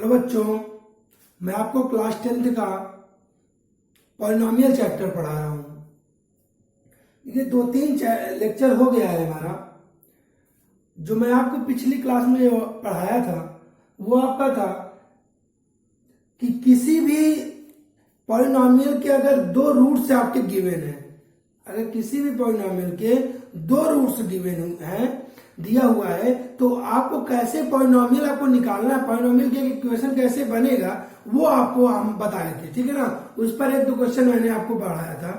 Hello बच्चों, मैं आपको क्लास 10th का पॉलिनोमियल चैप्टर पढ़ा रहा हूँ। ये 2-3 लेक्चर हो गया है हमारा। जो मैं आपको पिछली क्लास में जो पढ़ाया था वो आपका था कि किसी भी पॉलिनोमियल के अगर दो रूट्स आपके गिवन है, अगर किसी भी पॉलिनोमियल के दो रूट्स गिवन हैं, दिया हुआ है, तो आपको कैसे पॉलिनोमियल आपको निकालना है, पॉलिनोमियल के इक्वेशन कैसे बनेगा वो आपको हम बताए थे। ठीक है ना, उस पर 1-2 क्वेश्चन मैंने आपको पढ़ाया था।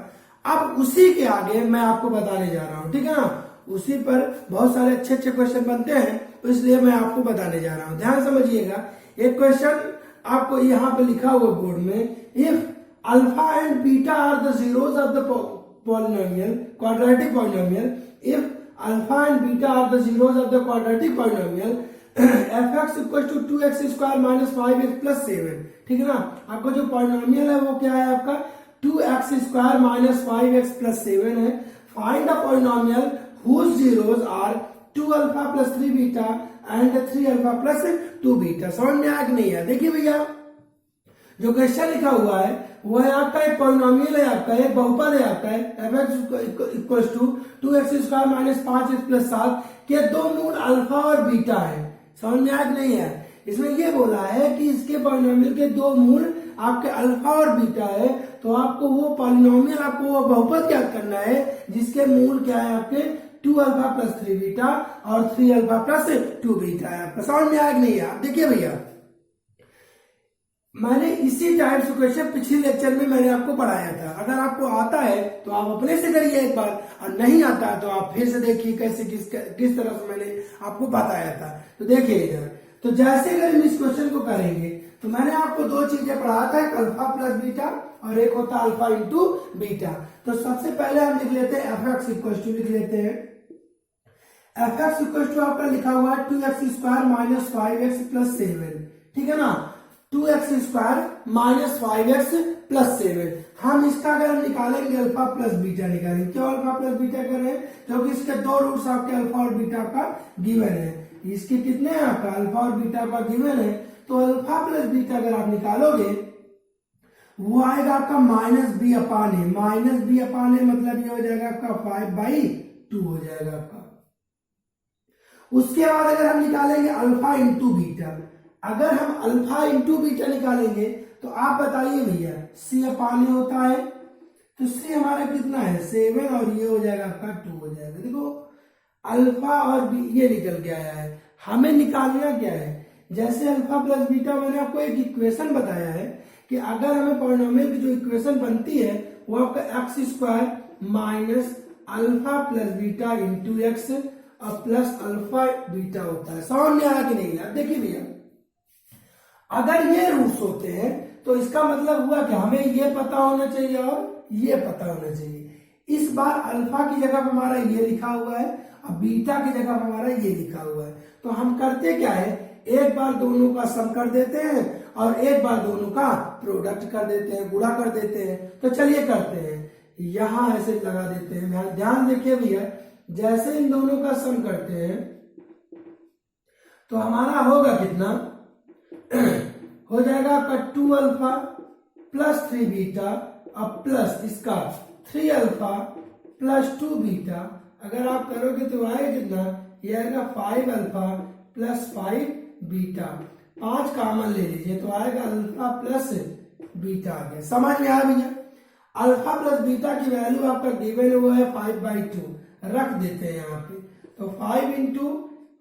अब उसी के आगे मैं आपको बताने जा रहा हूं। ठीक है ना, उसी पर बहुत सारे अच्छे अच्छे क्वेश्चन बनते हैं, इसलिए मैं आपको बताने जा रहा हूं। ध्यान समझिएगा। एक क्वेश्चन आपको यहाँ पे लिखा हुआ बोर्ड में, if alpha and beta are the zeros of the polynomial quadratic polynomial, if alpha and beta are the zeros of the quadratic polynomial, fx equals to 2x square minus 5x plus 7। ठीक है ना, आपका जो polynomial है वो क्या है, आपका 2x square minus 5x plus 7 है। Find the polynomial whose zeros are 2 alpha plus 3 beta and 3 alpha plus 2 beta। समझ में आया कि नहीं है? देखिए भैया, जो क्वेश्चन लिखा हुआ है वो है आपका एक पॉलिनोमियल है, आपका एक बहुपद है, आपका fx equals to 2x square minus 5x plus 7 के दो मूल अल्फा और बीटा है। समझ में आया नहीं है? इसमें ये बोला है कि इसके पॉलिनोमियल के दो मूल आपके अल्फा और बीटा है, तो आपको वो पॉलिनोमियल, आपको वो बहुपद ज्ञात करना है जिसके मूल क्या है, आपके 2 अल्फा प्लस 3 बीटा और 3 अल्फा प्लस 2 बीटा है। आपका समझ में आया नहीं है? देखिए भैया, मैंने इसी टाइप से क्वेश्चन पिछले लेक्चर में मैंने आपको पढ़ाया था। अगर आपको आता है तो आप अपने से करिए एक बार, और नहीं आता है तो आप फिर से देखिए कैसे किस तरह से मैंने आपको बताया था। तो देखिए इधर, तो जैसे अगर हम इस क्वेश्चन को करेंगे तो मैंने आपको दो चीजें पढ़ाया था, एक अल्फा प्लस बीटा और एक होता अल्फा इंटू बीटा। तो सबसे पहले हम लिख लेते हैं fx इक्वल टू, लिख लेते हैं fx इक्वल टू आपका लिखा हुआ है 2x square minus 5x plus 7। ठीक है ना, 2x square minus 5x plus 7। हम इसका अगर हम निकालेंगे अल्फा प्लस बीटा निकालेंगे। क्यों अल्फा प्लस बीटा करें? क्योंकि इसके दो रूट्स आपके अल्फा और बीटा का गिवन है। इसके कितने हैं आपका, अल्फा और बीटा का गिवन है, तो अल्फा प्लस बीटा अगर आप निकालोगे वो आएगा आपका माइनस बी अपान ए। माइनस बी अपान ए मतलब ये हो जाएगा आपका 5/2 हो जाएगा आपका। उसके बाद अगर हम निकालेंगे अल्फा इंटू बीटा, अगर हम अल्फा इंटू बीटा निकालेंगे तो आप बताइए भैया, सी अपान ए होता है, तो सी हमारा कितना है 7, और ये हो जाएगा आपका 2 हो जाएगा। देखो अल्फा और बी ये निकल के आया है। हमें निकालना क्या है, जैसे अल्फा प्लस बीटा, मैंने आपको एक इक्वेशन बताया है कि अगर हमें पॉलिनोमियल की जो इक्वेशन बनती है वो आपका x square minus alpha plus beta into X और प्लस अल्फा बीटा होता है। समझ में आया कि नहीं यार? देखिए भैया, अगर ये रूट्स होते हैं तो इसका मतलब हुआ कि हमें ये पता होना चाहिए और ये पता होना चाहिए। इस बार अल्फा की जगह पर हमारा ये लिखा हुआ है और बीटा की जगह पर हमारा ये लिखा हुआ है। तो हम करते क्या है, एक बार दोनों का सम कर देते हैं और एक बार दोनों का प्रोडक्ट कर देते हैं, गुणा कर देते हैं। तो चलिए करते हैं, यहां ऐसे लगा देते हैं। ध्यान देखिए भैया, जैसे इन दोनों का सम करते हैं तो हमारा होगा कितना हो जाएगा आपका 2 अल्फा प्लस 3 बीटा और प्लस इसका 3 अल्फा प्लस 2 बीटा। अगर आप करोगे तो आएगा कितना, ये आएगा 5 अल्फा प्लस 5 बीटा। 5 कॉमन ले लीजिए तो आएगा अल्फा प्लस बीटा आ गया। समझ में आया भैया? अल्फा प्लस बीटा की वैल्यू आपका गिवन हुआ है 5/2, रख देते हैं यहाँ पे। तो 5 इंटू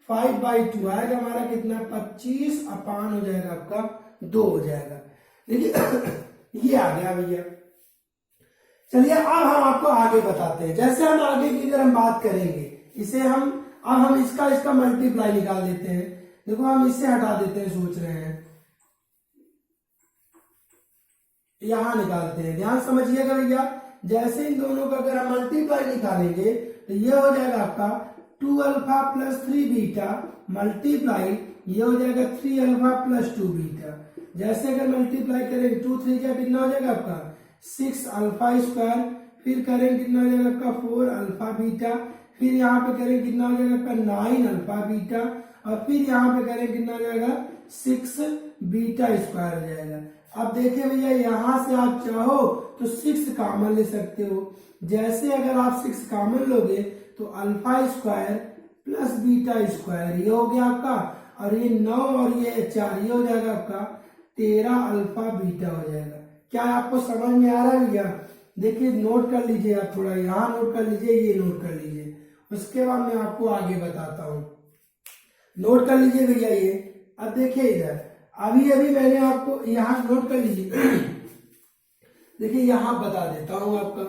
5/2 आएगा हमारा कितना, 25 अपान हो जाएगा आपका 2 हो जाएगा। देखिए ये आ गया भैया। चलिए अब हम आपको आगे बताते हैं। जैसे हम आगे की अगर हम बात करेंगे, इसे हम इसका मल्टीप्लाई निकाल देते हैं। देखो हम इससे हटा देते हैं, सोच रहे हैं यहां निकालते हैं। ध्यान समझिएगा भैया, जैसे इन दोनों का अगर हम मल्टीप्लाई निकालेंगे तो ये हो जाएगा आपका 2 अल्फा प्लस 3 बीटा मल्टीप्लाई ये हो जाएगा 3 अल्फा प्लस 2 बीटा। जैसे अगर मल्टीप्लाई करेंगे 2 3 का कितना हो जाएगा आपका 6 अल्फा स्क्वायर, फिर करेंगे कितना हो जाएगा आपका 4 अल्फा बीटा, फिर यहाँ पे करेंगे कितना हो जाएगा आपका 9 अल्फा बीटा, और फिर यहाँ पे करेंगे कितना हो जाएगा 6 बीटा स्क्वायर हो जाएगा। अब देखिए भैया यहां से आप चाहो तो 6 कॉमन ले सकते हो। जैसे अगर आप 6 कॉमन लोगे तो alpha square plus beta square ये हो गया आपका, और ये 9 और ये 4 ये हो जाएगा आपका 13 अल्फा बीटा हो जाएगा। क्या आपको समझ में आ रहा है भैया? देखिए नोट कर लीजिए, आप थोड़ा यहाँ नोट कर लीजिए, ये नोट कर लीजिए, उसके बाद मैं आपको आगे बताता हूँ। नोट कर लीजिए भैया ये। अब देखिए इधर अभी अभी मैंने आपको यहाँ नोट कर लीजिए देखिए यहाँ बता देता हूं आपका,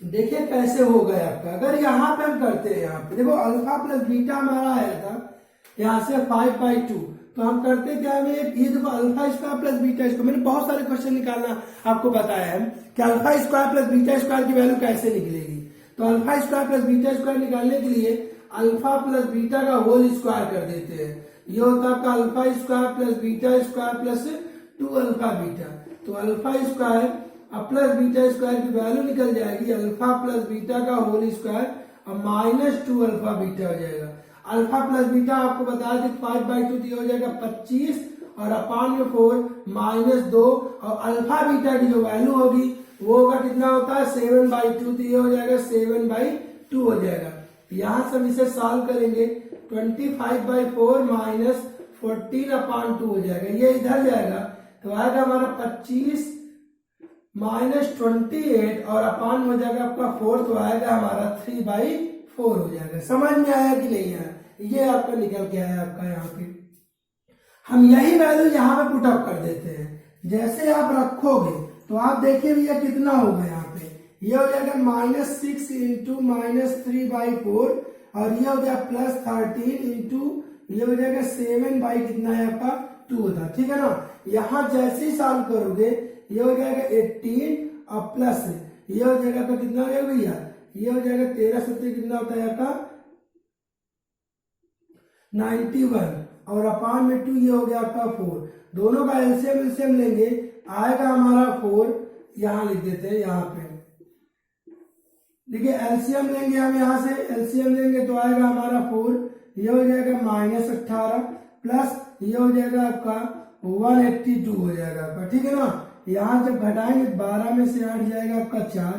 देखिए कैसे हो गया आपका। अगर यहाँ पे हम करते हैं, यहाँ पे देखो अल्फा प्लस बीटा हमारा आया था यहाँ से 5/2, तो हम करते क्या है, ये देखो alpha square plus beta square, मैंने बहुत सारे क्वेश्चन निकालना आपको बताया है कि alpha square plus beta square की वैल्यू कैसे निकलेगी। तो alpha square plus beta square निकालने के लिए अल्फा प्लस बीटा का होल स्क्वायर कर देते हैं। ये होता है आपका alpha square plus beta square plus 2 alpha beta. तो अल्फा स्क्वायर अब प्लस बीटा स्क्वायर की वैल्यू निकल जाएगी अल्फा प्लस बीटा का होल स्क्वायर और -2 अल्फा बीटा हो जाएगा। अल्फा प्लस बीटा आपको बताया कि 5/2 दिया हो जाएगा 25 और अपान में 4 -2, और अल्फा बीटा की जो वैल्यू होगी वो होगा कितना होता है 7/2 दिया हो जाएगा, 7/2 हो जाएगा। यहां से हम इसे सॉल्व करेंगे 25/4 -14/2 हो जाएगा, ये इधर जाएगा तो आएगा हमारा 25 -28 और अपान हो जाएगा आपका 4, तो आएगा हमारा 3/4 हो जाएगा। समझ में आया कि नहीं आया? ये आपका निकल के आया आपका। यहाँ पे हम यही वैल्यू यहाँ पे पुट अप कर देते हैं। जैसे आप रखोगे तो आप देखिए भैया कितना होगा यहाँ पे, ये हो जाएगा -6 इंटू -3/4 और ये हो गया +13 इंटू ये हो जाएगा 7 कितना है आपका 2 होता, ठीक है ना। यहाँ जैसे ही सॉल्व करोगे ये हो जाएगा 18 और प्लस ये हो जाएगा आपका कितना हो जाएगा भैया, ये हो जाएगा 13 7 कितना होता है आपका 91 और अपान में 2 ये हो गया आपका 4। दोनों का एलसीएम लेंगे आएगा हमारा 4, यहां लिख देते हैं यहाँ पे। देखिए एलसीएम लेंगे हम, यहाँ से एलसीएम लेंगे तो आएगा हमारा 4, ये हो जाएगा -18 प्लस ये हो जाएगा आपका 182 हो जाएगा आपका, ठीक है ना। यहाँ जब घटाएंगे 12 में से 8 जाएगा आपका 4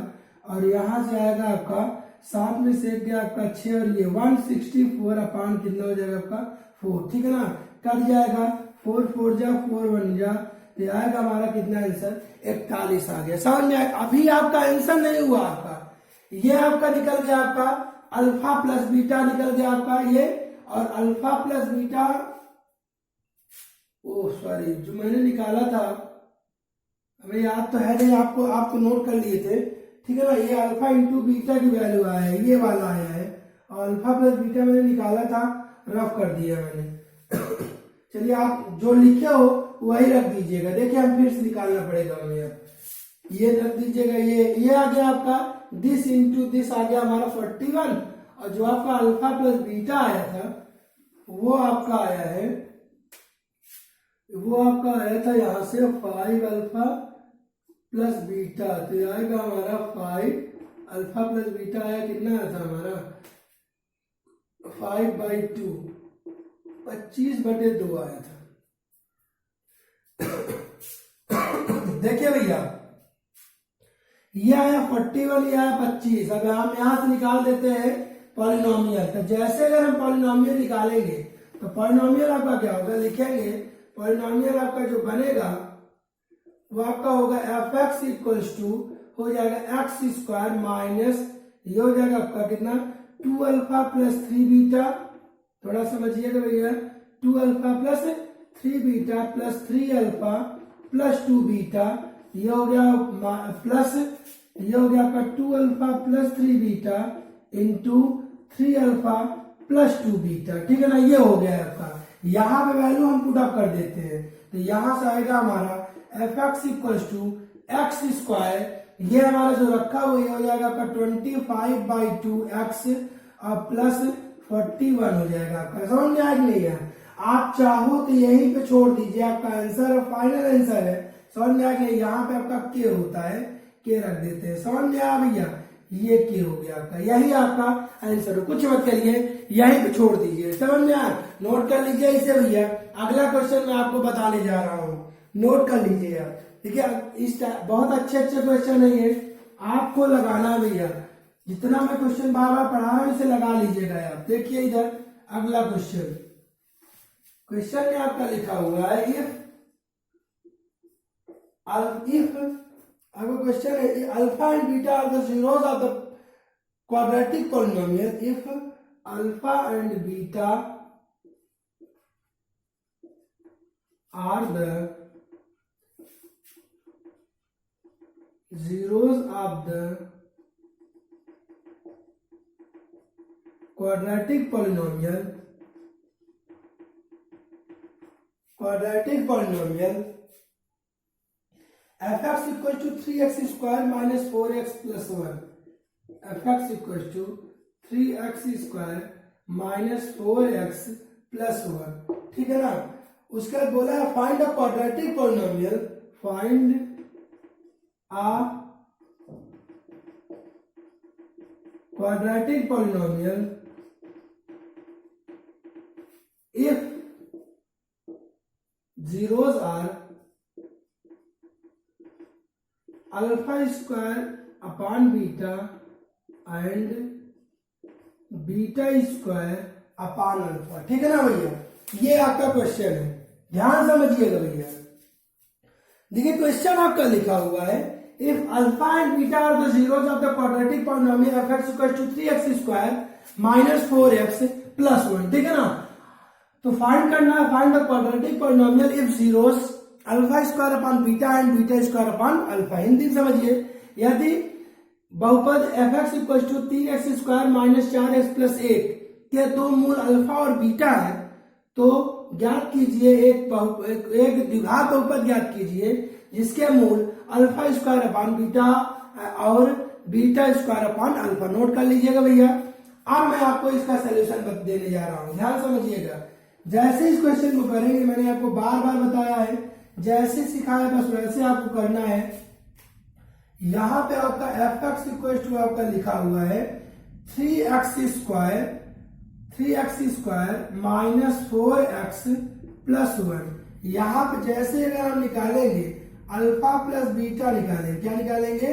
और यहाँ से आएगा आपका 7 में से 1 गया आपका 6 और ये 164 अपान कितना हो जाएगा आपका 4, ठीक है ना। कट जाएगा 4 4 जा 4 1 जा, तो आएगा हमारा कितना आंसर 41 आ गया। समझ में आया? अभी आपका आंसर नहीं हुआ आपका, ये आपका निकल गया आपका अल्फा प्लस बीटा निकल गया आपका ये, और अल्फा प्लस बीटा सॉरी जो मैंने निकाला था हमें याद तो है नहीं, आपको नोट कर लिए थे, ठीक है ना। ये अल्फा इंटू बीटा की वैल्यू आया है, ये वाला आया है, और अल्फा प्लस बीटा मैंने निकाला था, रफ कर दिया मैंने चलिए आप जो लिखे हो वही रख दीजिएगा। देखिए हम फिर से निकालना पड़ेगा हमें, ये रख दीजिएगा, ये आ गया आपका दिस इंटू दिस आ गया हमारा 41, और जो आपका अल्फा प्लस बीटा आया था वो आपका आया है, वो आपका आया था यहाँ से 5 अल्फा प्लस बीटा, तो आएगा हमारा 5 अल्फा प्लस बीटा आया, कितना आया था हमारा 5/2 25/2 आया था। देखिए भैया ये आया 41, ये आया 25। अब हम यहां से निकाल देते हैं पॉलिनोमियल। तो जैसे अगर हम पॉलिनोमियल निकालेंगे तो पॉलिनोमियल आपका क्या होगा, लिखेंगे पॉलिनोमियल आपका जो बनेगा वो आपका होगा fx इक्वल्स टू हो जाएगा x² माइनस ये हो जाएगा आपका कितना 2 अल्फा प्लस 3 बीटा, थोड़ा समझिएगा भैया, 2 alpha plus 3 beta plus 3 alpha plus 2 beta, ये हो गया प्लस ये हो गया आपका 2 alpha plus 3 beta into 3 alpha plus 2 beta, ठीक है ना। ये हो गया आपका, यहाँ पे वैल्यू हम पुट अप कर देते हैं, तो यहां से आएगा हमारा fx इक्वल्स टू x², ये हमारा जो रखा हुआ ये हो जाएगा आपका 25/2 x प्लस 41 हो जाएगा आपका। समझ में आ कि नहीं है? आप चाहो तो यहीं पे छोड़ दीजिए, आपका आंसर फाइनल आंसर है। समझ में आ गया? यहाँ पे आपका के होता है, के रख देते हैं। समझ में आ भैया? ये के हो गया आपका, यही आपका आंसर हो, कुछ मत करिए, यहीं पे छोड़ दीजिए। समझ में आया? नोट कर लीजिए इसे भैया। अगला क्वेश्चन मैं आपको बताने जा रहा हूँ, नोट कर लीजिए आप। ठीक है, इस बहुत अच्छे अच्छे क्वेश्चन है ये, आपको लगाना है भैया। जितना मैं क्वेश्चन बार बार पढ़ा रहा हूँ इसे लगा लीजिएगा आप। देखिए इधर अगला क्वेश्चन, क्वेश्चन में आपका लिखा हुआ है इफ अगर क्वेश्चन है alpha and beta are the zeros of the quadratic polynomial, if alpha and beta are the zeros of the quadratic polynomial fx equal to 3x square minus 4x plus 1, fx equal to 3x square minus 4x plus 1। ठीक है ना, उसके बाद बोला है find a quadratic polynomial, find a quadratic polynomial if zeros are alpha square upon beta and beta square upon alpha. ठीक है ना भैया, ये आपका क्वेश्चन है, ध्यान समझिएगा भैया। देखिए क्वेश्चन आपका लिखा हुआ है if alpha and beta are the zeros of the quadratic polynomial fx equal to 3x square minus 4x plus 1। ठीक है ना, तो फाइंड करना है find the quadratic polynomial if zeros alpha square upon beta and beta square upon alpha. Hindi समझिए, यदि बहुपद fx equal to 3x square minus 4x plus 1 के दो मूल अल्फा और बीटा है तो ज्ञात कीजिए एक द्विघात बहुपद ज्ञात कीजिए जिसके मूल अल्फा स्क्वायर अपॉन बीटा और beta square upon alpha. Note कर लीजिएगा भैया। अब मैं आपको इसका सलूशन देने जा रहा हूं, ध्यान समझिएगा। जैसे इस क्वेश्चन को करेंगे, मैंने आपको बार बार बताया है, जैसे सिखाया बस वैसे आपको करना है। यहां पे आपका fx इक्वल टू आपका लिखा हुआ है 3x square minus 4x plus 1। यहां पे जैसे अगर हम निकालेंगे अल्फा प्लस बीटा निकालेंगे, क्या निकालेंगे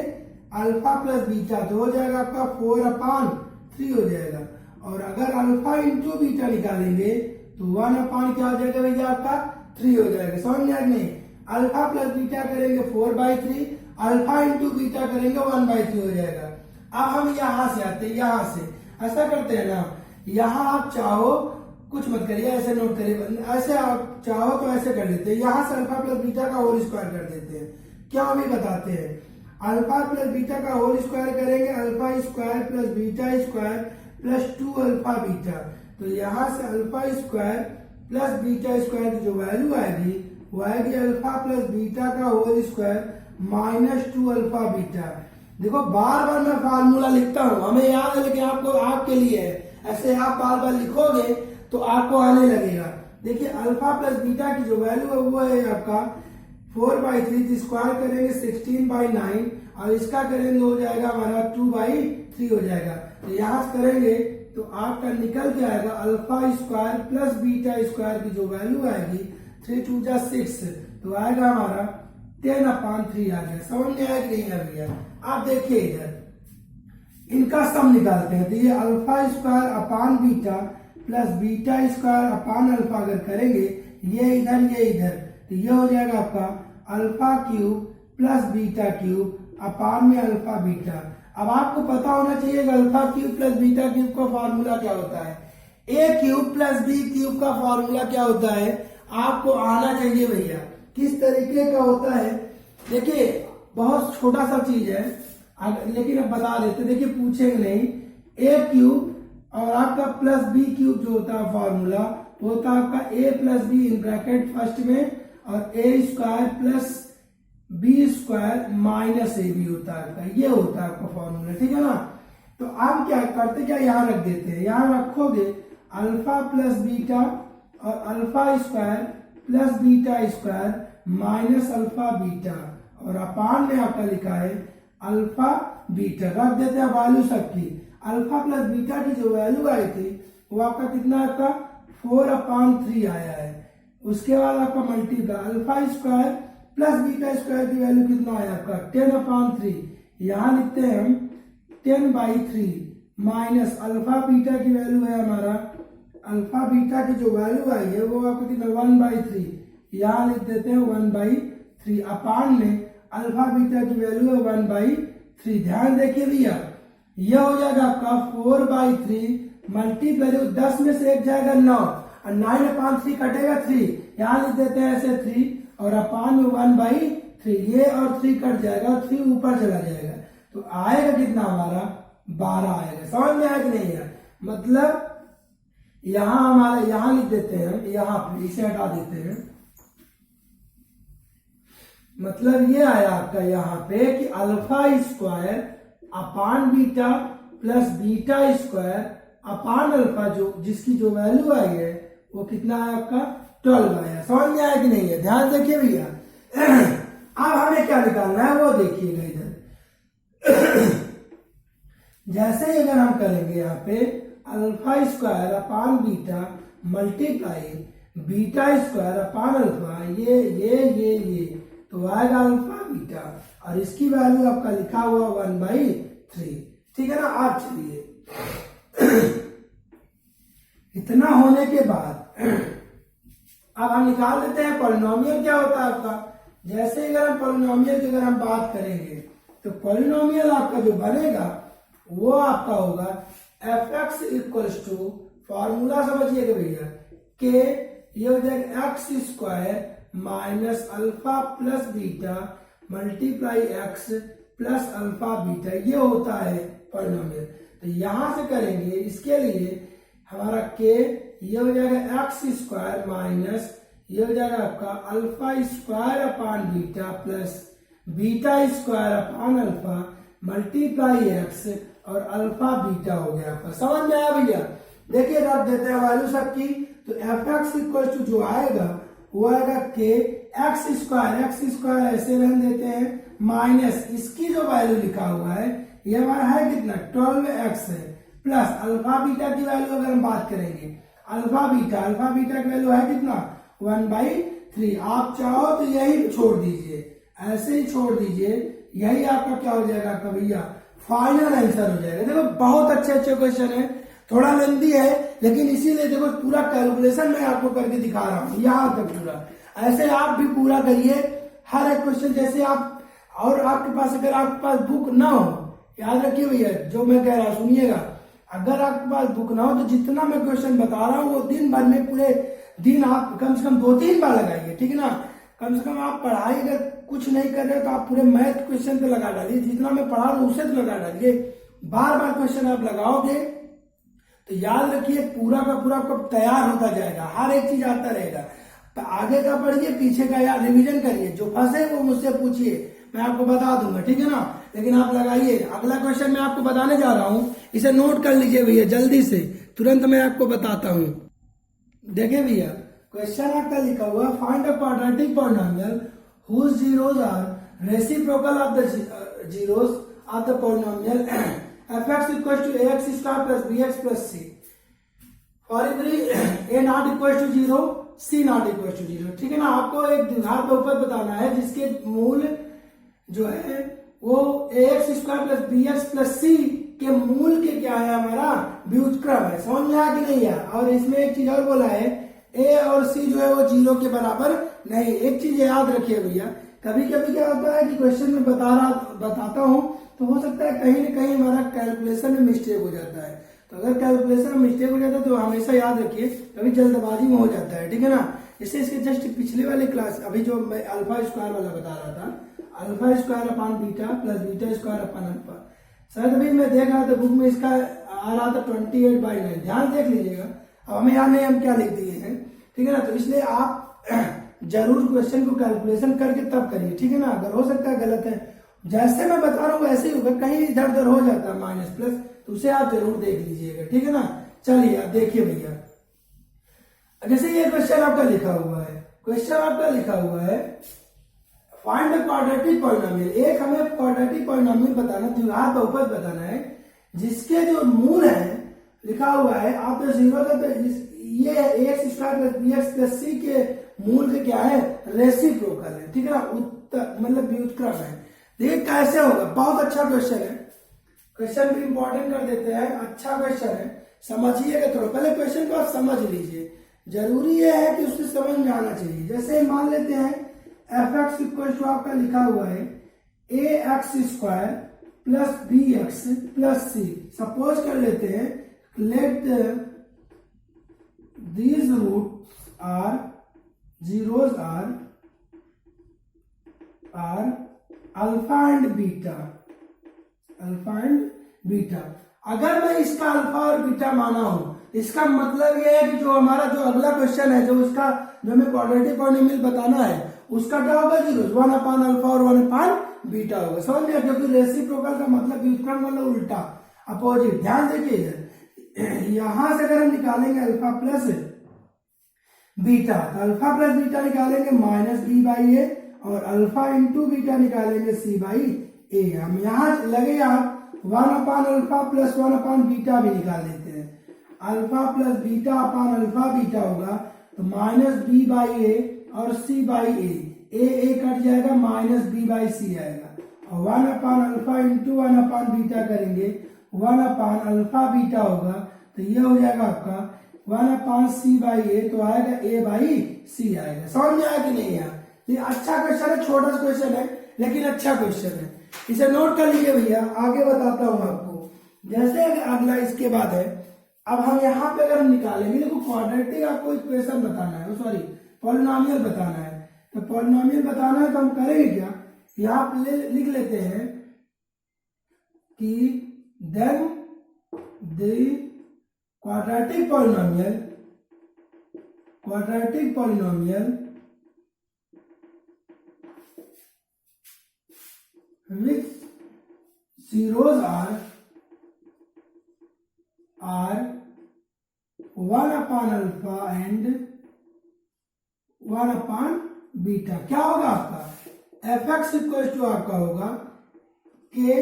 अल्फा प्लस बीटा, तो हो जाएगा आपका 4/3 हो जाएगा। और अगर अल्फा इंटू बीटा निकालेंगे तो 1/, क्या हो जाएगा भैया आपका 3 हो जाएगा। समझ में आया नहीं, अल्फा प्लस बीटा करेंगे 4/3, अल्फा इंटू बीटा करेंगे 1/3 हो जाएगा। अब हम यहां से आते हैं, यहां से ऐसा करते हैं ना, यहां आप चाहो कुछ मत करिए, ऐसे नोट करिए, ऐसे आप चाहो तो ऐसे कर देते हैं, यहां से अल्फा प्लस बीटा का होल स्क्वायर कर देते हैं। क्या अभी बताते हैं, अल्फा प्लस बीटा का होल स्क्वायर करेंगे, alpha square plus beta square plus 2 alpha beta. तो यहां से alpha square plus beta square की जो वैल्यू आएगी वो आएगी अल्फा प्लस बीटा का whole square minus 2 alpha beta. देखो बार बार मैं फार्मूला लिखता हूं, हमें याद है लेकिन आपको आपके लिए है, ऐसे आप बार बार लिखोगे तो आपको आने लगेगा। देखिए अल्फा प्लस बीटा की जो वैल्यू है वो है आपका 4/3, स्क्वायर करेंगे 16/9 और इसका करेंगे हो जाएगा हमारा 2/3 हो जाएगा। तो यहां से करेंगे तो आपका निकल के आएगा alpha square plus beta square की जो वैल्यू आएगी 3 2 जा 6, तो आएगा हमारा 10/3 आ जाएगा। समझ में आया कि नहीं है भैया? आप देखिए इधर इनका सम निकालते हैं, तो ये alpha square upon beta plus beta square upon alpha अगर करेंगे, ये इधर, तो ये हो जाएगा आपका alpha cube plus beta cube upon में अल्फा बीटा। अब आपको पता होना चाहिए कि alpha cube plus beta cube का फॉर्मूला क्या होता है, ए क्यूब प्लस बी क्यूब का फॉर्मूला क्या होता है, आपको आना चाहिए भैया। किस तरीके का होता है, देखिए बहुत छोटा सा चीज है लेकिन अब बता देते, देखिए पूछेंगे नहीं, ए क्यूब और आपका प्लस बी क्यूब जो होता है फॉर्मूला वो होता है आपका A plus B in bracket first में और A square plus B square minus A B होता है, ये होता है आपका फॉर्मूला। ठीक है ना, तो आप क्या करते, क्या यहाँ रख देते हैं, यहाँ रखोगे अल्फा प्लस बीटा और alpha square plus beta square minus alpha beta और अपान में आपका लिखा है अल्फा बीटा, रख देते हैं वैल्यू सबकी। अल्फा प्लस बीटा की जो वैल्यू आई थी वो आपका कितना, आपका 4/3 आया है। उसके बाद आपका multiply alpha square plus beta square की वैल्यू कितना आया आपका 10/3, यहाँ लिखते हैं हम 10/3 माइनस अल्फा बीटा की वैल्यू है हमारा, अल्फा बीटा की जो वैल्यू आई है वो आपको कितना 1/3, यहाँ लिख देते हैं 1/3 अपान में अल्फा बीटा की वैल्यू है 1/3। ध्यान देखिए भैया, यह हो जाएगा आपका 4/3 मल्टीप्लाई 10 में से 1 जाएगा 9 और 9/3 कटेगा 3, यहाँ लिख देते हैं ऐसे 3 और अपान में 1/3, ये और 3 कट जाएगा, 3 ऊपर चला जाएगा तो आएगा कितना हमारा 12 आएगा। समझ में आया कि नहीं है? मतलब यहां हमारा यहां लिख देते हैं हम, यहाँ पे इसे हटा देते हैं, मतलब ये आया आपका यहाँ पे कि alpha square upon beta plus beta square upon alpha जो जिसकी जो वैल्यू आई है वो कितना है आपका 12 आया। समझ में आया कि नहीं है? ध्यान देखिए भैया, अब हमें क्या निकालना है वो देखिएगा इधर। जैसे ही अगर हम करेंगे यहाँ पे alpha square upon beta multiply beta square upon alpha, ये तो आएगा अल्फा बीटा और इसकी वैल्यू आपका लिखा हुआ 1/3, ठीक है ना। आप चलिए इतना होने के बाद अब हम निकाल देते हैं पॉलिनोमियल क्या होता है आपका। जैसे अगर हम पॉलिनोमियल की अगर हम बात करेंगे तो पॉलिनोमियल आपका जो बनेगा वो आपका होगा fx इक्वल्स टू, फॉर्मूला समझिएगा भैया, के ये हो जाएगा x square minus alpha plus beta multiply x plus alpha beta, ये होता है पॉलिनोमियल। तो यहां से करेंगे इसके लिए हमारा के ये हो जाएगा एक्स स्क्वायर माइनस ये हो जाएगा आपका alpha square upon beta plus beta square upon alpha multiply x और अल्फा बीटा हो गया आपका। समझ में आया भैया? देखिए रख देते हैं वैल्यू सबकी, तो एफ एक्स इक्वल टू जो आएगा वो आएगा के एक्स स्क्वायर ऐसे रहने देते हैं माइनस इसकी जो वैल्यू लिखा हुआ है ये हमारा है कितना 12x है प्लस अल्फा बीटा की वैल्यू अगर हम बात करेंगे अल्फा बीटा की वैल्यू है कितना 1/3। आप चाहो तो यही छोड़ दीजिए, ऐसे ही छोड़ दीजिए, यही आपका क्या हो जाएगा आपका भैया फाइनल आंसर हो जाएगा। देखो बहुत अच्छे क्वेश्चन है, थोड़ा लेंथी है लेकिन इसीलिए देखो पूरा कैलकुलेशन मैं आपको करके दिखा रहा हूँ यहाँ तक पूरा। ऐसे आप भी पूरा करिए हर एक क्वेश्चन, जैसे आप और आपके पास अगर आपके पास बुक ना हो, याद रखिए भैया जो मैं कह रहा हूँ सुनिएगा, अगर आपके पास बुक ना हो तो जितना मैं क्वेश्चन बता रहा हूँ वो दिन भर में पूरे दिन आप कम से कम 2-3 बार लगाइए, ठीक है ना। कम से कम आप पढ़ाई अगर कुछ नहीं कर रहे हो तो आप पूरे मैथ क्वेश्चन पे लगा डालिए, जितना मैं पढ़ा रहा हूँ उसे तो लगा डालिए। बार बार क्वेश्चन आप लगाओगे तो याद रखिए पूरा का पूरा आपका तैयार होता जाएगा, हर एक चीज आता रहेगा। तो आगे का पढ़िए पीछे का यार रिवीजन करिए, जो फंसे वो मुझसे पूछिए, मैं आपको बता दूंगा, ठीक है ना। लेकिन आप लगाइए। अगला क्वेश्चन मैं आपको बताने जा रहा हूँ, इसे नोट कर लीजिए भैया जल्दी से, तुरंत मैं आपको बताता हूँ। देखिए भैया क्वेश्चन आपका लिखा हुआ find a quadratic polynomial whose zeros are reciprocal of the zeros of the polynomial fx equals to ax square plus bx plus c for every a not equals to 0 c not equals to 0, ठीक है ना। आपको एक द्विघात बहुपद बताना है जिसके मूल जो है वो ax square plus bx plus c के मूल के क्या है हमारा व्युत्क्रम है। समझ में आया कि नहीं है? और इसमें एक चीज और बोला है a और c जो है वो 0 के बराबर नहीं। एक चीज याद रखिए भैया, कभी कभी क्या होता है कि क्वेश्चन में बताता हूँ तो हो सकता है कहीं ना कहीं हमारा कैलकुलेशन में मिस्टेक हो जाता है। तो अगर कैलकुलेशन में मिस्टेक हो जाता है तो हमेशा याद रखिए कभी जल्दबाजी में हो जाता है, ठीक है ना। इससे इसके जस्ट पिछले वाले क्लास अभी जो मैं अल्फा स्क्वायर वाला बता रहा था, alpha square upon beta plus beta square upon alpha, शायद अभी मैं देख रहा था बुक में इसका आ रहा था 28/9, ध्यान देख लीजिएगा। अब हमें याद नहीं हम क्या लिख दिए हैं, ठीक है ना। तो इसलिए आप जरूर क्वेश्चन को कैलकुलेशन करके तब करिए, ठीक है ना। अगर हो सकता है गलत है, जैसे मैं बता रहा हूँ वैसे ही होगा, कहीं इधर उधर हो जाता है माइनस प्लस, तो उसे आप जरूर देख लीजिएगा, ठीक है ना। चलिए आप देखिए भैया, जैसे ये क्वेश्चन आपका लिखा हुआ है, फाइंड द क्वाड्रेटिक पॉलिनोमियल। एक हमें क्वाड्रेटिक पॉलिनोमियल बताना, द्विघात बहुपद बताना है जिसके जो मूल है लिखा हुआ है आप तो 0 तो ये X square plus B X plus C के मूल के क्या है, रेसिप्रोकल है, ठीक है ना, मतलब व्युत्क्रम है। देखिए कैसे होगा, बहुत अच्छा क्वेश्चन है, क्वेश्चन भी इंपॉर्टेंट कर देते हैं, अच्छा क्वेश्चन है, समझिएगा थोड़ा, पहले क्वेश्चन को आप समझ लीजिए, जरूरी ये है कि उससे समझ में आना चाहिए। जैसे मान लेते हैं एफ एक्स इक्वल टू आपका लिखा हुआ है A X square plus B X plus C, suppose कर लेते हैं let these roots are zeros are alpha and beta, alpha and beta. अगर मैं इसका अल्फा और बीटा माना हूं, इसका मतलब यह है कि जो हमारा जो अगला क्वेश्चन है, जो उसका जो हमें क्वाड्रेटिक पॉलिनोमियल बताना है, उसका क्या होगा, जीरो, 1 अपान अल्फा और 1 अपान बीटा होगा, समझ में, क्योंकि रेसिप्रोकल का मतलब व्युत्क्रम मतलब उल्टा, अपोजिट। ध्यान देखिए यहां से अगर हम निकालेंगे अल्फा प्लस बीटा, तो अल्फा प्लस बीटा निकालेंगे माइनस बी बाई ए, और अल्फा इंटू बीटा निकालेंगे सी बाई ए। हम यहाँ लगे आप 1 upon alpha plus 1 upon beta भी निकाल लेते हैं, alpha plus beta upon alpha beta होगा, तो माइनस बी बाई ए और सी बाई ए कट जाएगा, माइनस बी बाई सी आएगा, और 1 upon alpha into 1 upon beta करेंगे, 1 अपान अल्फा बीटा होगा, तो ये हो जाएगा आपका 1 अपान सी बाई ए, तो आएगा ए बाई सी आएगा। समझ में आया कि नहीं यार, ये अच्छा क्वेश्चन है, छोटा सा क्वेश्चन है लेकिन अच्छा क्वेश्चन है, इसे नोट कर लीजिए भैया। आगे बताता हूं आपको, जैसे अगला इसके बाद है, अब हम यहाँ पे अगर हम निकालेंगे, देखो क्वाड्रेटिक आपको इक्वेशन बताना है, सॉरी पॉलिनोमियल बताना है, तो पॉलिनोमियल बताना है तो हम करेंगे क्या, यहाँ पे लिख लेते हैं कि then the quadratic polynomial which zeros are 1 upon alpha and 1 upon beta, क्या होगा आपका एफ एक्स इक्वल टू आपका होगा के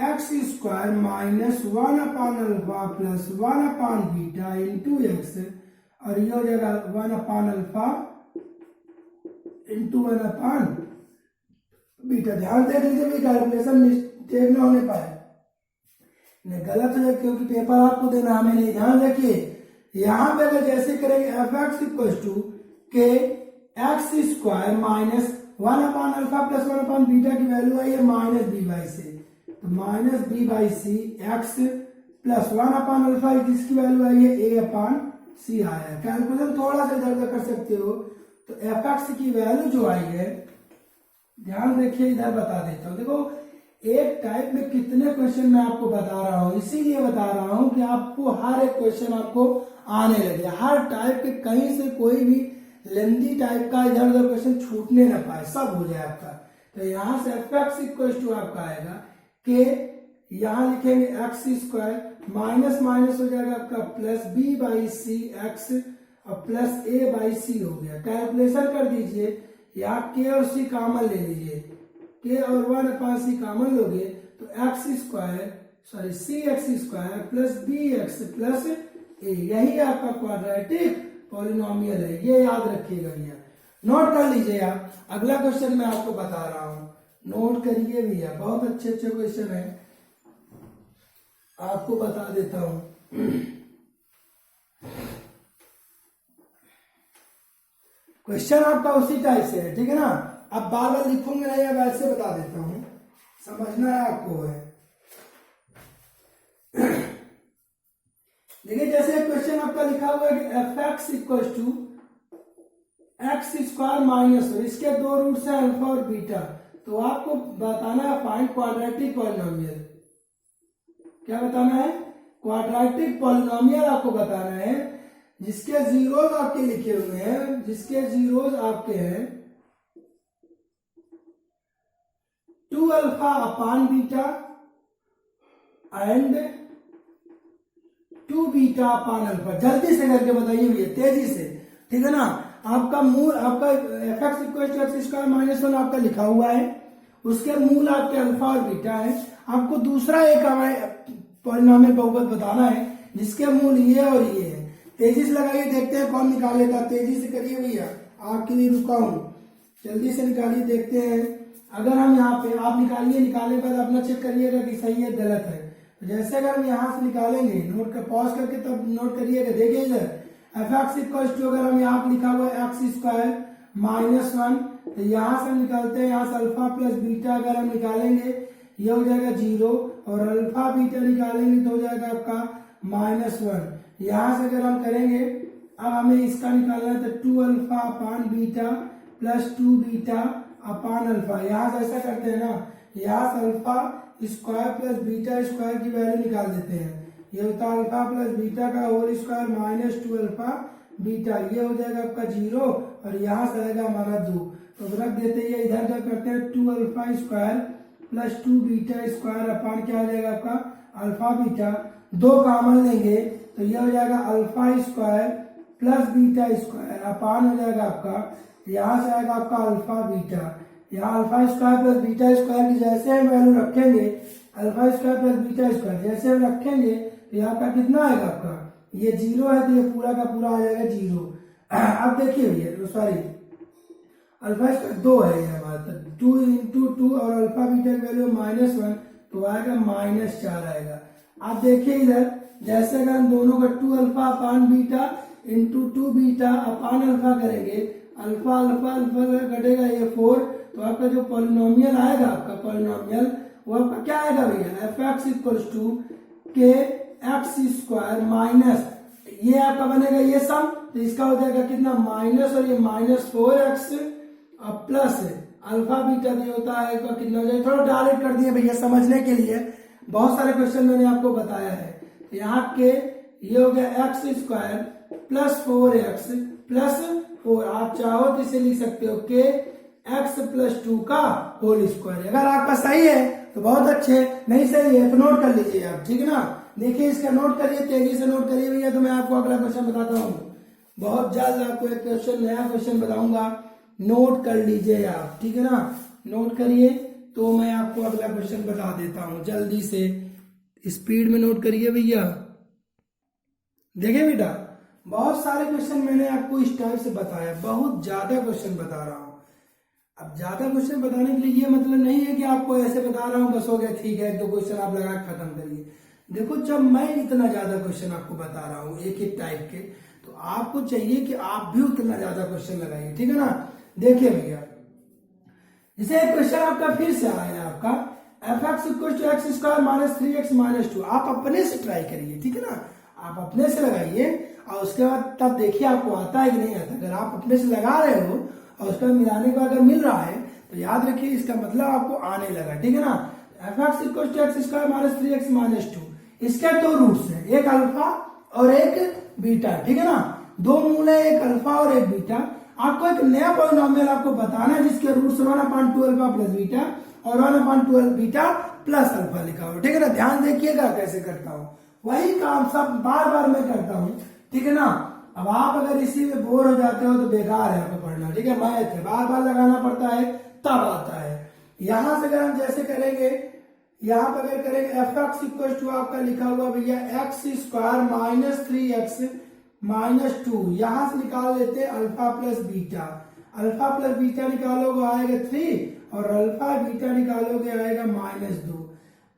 x square minus 1 upon alpha plus 1 upon beta into X, और ये हो जाएगा 1 upon alpha into 1 upon beta. ध्यान देख लीजिए भी कैलकुलेशन मिस्टेक ना होने पाए, नहीं गलत हो जाए, क्योंकि पेपर आपको देना हमें नहीं। ध्यान रखिए यहां पे अगर जैसे करेंगे f x equal to k x square minus 1 upon alpha plus 1 upon beta की वैल्यू आई है माइनस बी बाई सी, तो minus B by c x plus 1 upon alpha जिसकी वैल्यू आई है ए अपान सी आया है। कैलकुलेशन थोड़ा सा इधर उधर कर सकते हो, तो एफ एक्स की वैल्यू जो आई है, ध्यान देखिए इधर बता देता हूं। देखो एक टाइप में कितने क्वेश्चन मैं आपको बता रहा हूं, इसीलिए बता रहा हूं कि आपको हर एक क्वेश्चन आपको आने लगे, हर टाइप के कहीं से कोई भी लेंदी टाइप का इधर उधर क्वेश्चन छूटने ना पाए, सब हो जाए आपका। तो यहां से एफ एक्स इक्वल टू आपका आएगा कि यहां लिखेंगे एक्स स्क्वायर माइनस माइनस हो जाएगा आपका plus b by c x और प्लस ए बाई सी हो गया। कैलकुलेशन कर दीजिए, यहाँ के और सी कॉमन ले लीजिए, के और 1 अपान सी कॉमन लोगे तो X square sorry C X square plus B X plus A, यही आपका क्वाड्रेटिक पॉलिनोमियल है, ये याद रखिएगा भैया, नोट कर लीजिए आप। अगला क्वेश्चन मैं आपको बता रहा हूं, नोट करिए भैया, बहुत अच्छे अच्छे क्वेश्चन है, आपको बता देता हूं। क्वेश्चन आपका उसी टाइप से है, ठीक है ना, अब बार बार लिखूंगे नहीं, अब ऐसे बता देता हूं, समझना है आपको है। देखिए जैसे क्वेश्चन आपका लिखा हुआ है कि f x equal to x square minus, इसके दो रूट्स है अल्फा और बीटा, तो आपको बताना है फाइंड क्वाड्रेटिक पॉलिनोमियल। क्या बताना है, क्वाड्रेटिक पॉलिनोमियल आपको बताना है जिसके जीरोज आपके लिखे हुए हैं, जिसके जीरोज आपके हैं 2 alpha upon beta and 2 beta upon alpha. जल्दी से करके बताइए भैया, तेजी से, ठीक है ना। आपका मूल आपका f x equal to x square minus 1 आपका लिखा हुआ है, उसके मूल आपके अल्फा और बीटा है। आपको दूसरा एक हमारे पॉलिनोमियल बहुपद बताना है जिसके मूल ये और ये है, तेजी से लगाइए, देखते हैं कौन निकाल लेता। तेजी से करिए भैया, आपके लिए रुका हूं, जल्दी से निकालिए, देखते हैं। अगर हम यहाँ पे आप निकालिए, निकालने के बाद अपना चेक करिएगा कि सही है गलत है। तो जैसे अगर हम यहाँ से निकालेंगे, नोट कर पॉज करके तब नोट करिएगा। देखिए इधर एफ एक्स इक्वल टू, अगर हम यहाँ पे लिखा हुआ है एक्स स्क्वायर माइनस 1, तो यहाँ से हम निकालते हैं, यहाँ से अल्फा प्लस बीटा अगर हम निकालेंगे ये हो जाएगा 0, और अल्फा बीटा निकालेंगे तो हो जाएगा आपका -1। यहाँ से अगर हम करेंगे, अब हमें इसका निकालना है, तो 2 alpha upon beta plus 2 beta upon alpha. यहाँ से ऐसा करते हैं ना, यहाँ से alpha square plus beta square की वैल्यू निकाल देते हैं। ये होता है अल्फा प्लस बीटा का whole square minus 2 alpha beta, ये हो जाएगा आपका 0, और यहाँ से आएगा हमारा 2। तो रख देते हैं, इधर क्या करते हैं, 2 alpha square plus 2 beta square upon क्या हो जाएगा आपका अल्फा बीटा। 2 कॉमन लेंगे तो ये हो जाएगा alpha square plus beta square upon हो जाएगा आपका, यहाँ से आएगा आपका अल्फा बीटा। यहाँ alpha square plus beta square की जैसे हम वैल्यू रखेंगे, alpha square plus beta square जैसे हम रखेंगे, तो यहाँ का कितना आएगा आपका, ये 0 है तो ये पूरा का पूरा आ जाएगा 0। अब देखिए भैया, सॉरी अल्फा स्क्वायर 2 है ये हमारा, 2 इंटू 2 और अल्फा बीटा की वैल्यू -1, तो आएगा -4 आएगा। आप देखिए इधर, जैसे अगर हम दोनों का 2 alpha upon beta into 2 beta upon alpha करेंगे, अल्फा अल्फा अल्फा कटेगा ये 4, तो आपका जो पॉलिनोमियल आएगा, आपका पॉलिनोमियल वो आपका क्या आएगा भैया, F x equal to k x square minus, ये आपका बनेगा ये सम, तो इसका हो जाएगा कितना माइनस, और ये -4x और प्लस अल्फा बीटा भी होता है तो कितना हो जाएगा। थोड़ा डायरेक्ट कर दिए भैया समझने के लिए, बहुत सारे क्वेश्चन मैंने आपको बताया है। तो यहाँ के ये हो गया x square plus 4x plus 4, आप चाहो तो इसे लिख सकते हो के एक्स प्लस 2 का होल स्क्वायर। अगर आपका सही है तो बहुत अच्छे, नहीं सही है तो नोट कर लीजिए आप, ठीक है ना। देखिए इसका नोट करिए, तेजी से नोट करिए भैया। तो मैं आपको अगला क्वेश्चन बताता हूँ, बहुत जल्द आपको एक क्वेश्चन, नया क्वेश्चन बताऊंगा, नोट कर लीजिए आप, ठीक है ना। नोट करिए, तो मैं आपको अगला क्वेश्चन बता देता हूं, जल्दी से स्पीड में नोट करिए भैया। देखिए बेटा, बहुत सारे क्वेश्चन मैंने आपको इस टाइप से बताया, बहुत ज्यादा क्वेश्चन बता रहा हूं। अब ज्यादा क्वेश्चन बताने के लिए ये मतलब नहीं है कि आपको ऐसे बता रहा हूं बस हो गया, ठीक है 2 क्वेश्चन आप लगा खत्म करिए। देखो जब मैं इतना ज्यादा क्वेश्चन आपको बता रहा हूं एक एक टाइप के, तो आपको चाहिए कि आप भी उतना ज्यादा क्वेश्चन लगाइए, ठीक है ना। देखिए भैया, जैसे एक क्वेश्चन आपका फिर से आया है, आपका f x equal to x square minus 3x minus 2। आप अपने से ट्राई करिए, ठीक है ना, आप अपने से लगाइए, और उसके बाद तब देखिए आपको आता है कि नहीं आता। अगर आप अपने से लगा रहे हो और उसका मिलाने को अगर मिल रहा है, तो याद रखिए इसका मतलब आपको आने लगा, ठीक है ना। F x equal to x square minus 3x minus 2, इसके 2 रूट्स हैं, एक अल्फा और एक बीटा, ठीक है ना। 2 मूल है, एक अल्फा और एक बीटा। आपको एक नया पॉलिनोमियल आपको बताना है जिसके रूट्स 1/2 अल्फा प्लस बीटा और 1/2 बीटा प्लस अल्फा लिखा हो, ठीक है ना। ध्यान देखिएगा कैसे करता हूं, वही काम सब बार बार मैं करता हूं, ठीक है ना। अब आप अगर इसी में बोर हो जाते हो तो बेकार है आपको पढ़ना, ठीक है। मैथ है, बार बार लगाना पड़ता है तब आता है। यहां से अगर हम जैसे करेंगे, यहां पर अगर करेंगे एफ एक्स इक्वल टू आपका लिखा हुआ भैया x square minus 3x minus 2, यहां से निकाल लेते हैं alpha plus beta. Alpha plus beta निकालोगे आएगा 3, और अल्फा बीटा निकालोगे आएगा -2।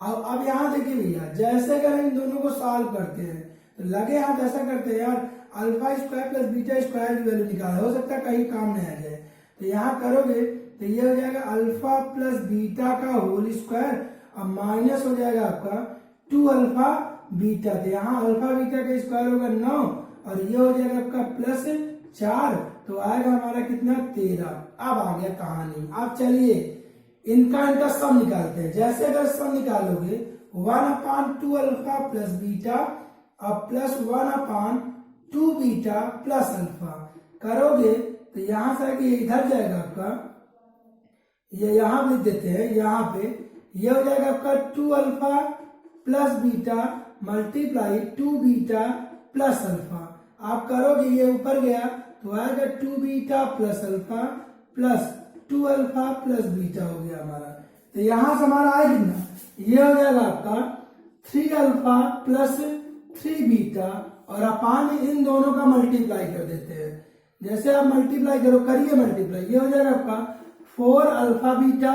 अब यहां देखिए भैया, जैसे अगर इन दोनों को सॉल्व करते हैं तो लगे हाथ ऐसा करते हैं यार, alpha square plus beta square की वैल्यू निकाल, हो सकता है कहीं काम नहीं आ जाए। तो यहाँ करोगे तो ये हो जाएगा अल्फा प्लस बीटा का होल स्क्वायर, और माइनस हो जाएगा आपका 2 अल्फा बीटा। तो यहाँ अल्फा बीटा का स्क्वायर होगा 9, और ये हो जाएगा आपका प्लस 4, तो आएगा हमारा कितना 13। अब आ गया कहानी। अब चलिए इनका सम निकालते हैं। जैसे अगर सम निकालोगे 1/2 अल्फा प्लस बीटा और प्लस 1/2 बीटा प्लस अल्फा करोगे, तो यहां से आगे इधर जाएगा आपका, ये यहां लिख देते हैं, यहाँ पे ये हो जाएगा आपका 2 alpha plus beta multiply 2 beta plus alpha. आप करोगे ये ऊपर गया तो आएगा 2 beta plus alpha plus 2 alpha plus beta हो गया हमारा। तो यहां से हमारा आएगा कितना, ये हो जाएगा आपका 3 अल्फा प्लस 3 बीटा और अपान इन दोनों का मल्टीप्लाई कर देते हैं। जैसे आप मल्टीप्लाई करो, करिए मल्टीप्लाई, ये हो जाएगा आपका 4 अल्फा बीटा,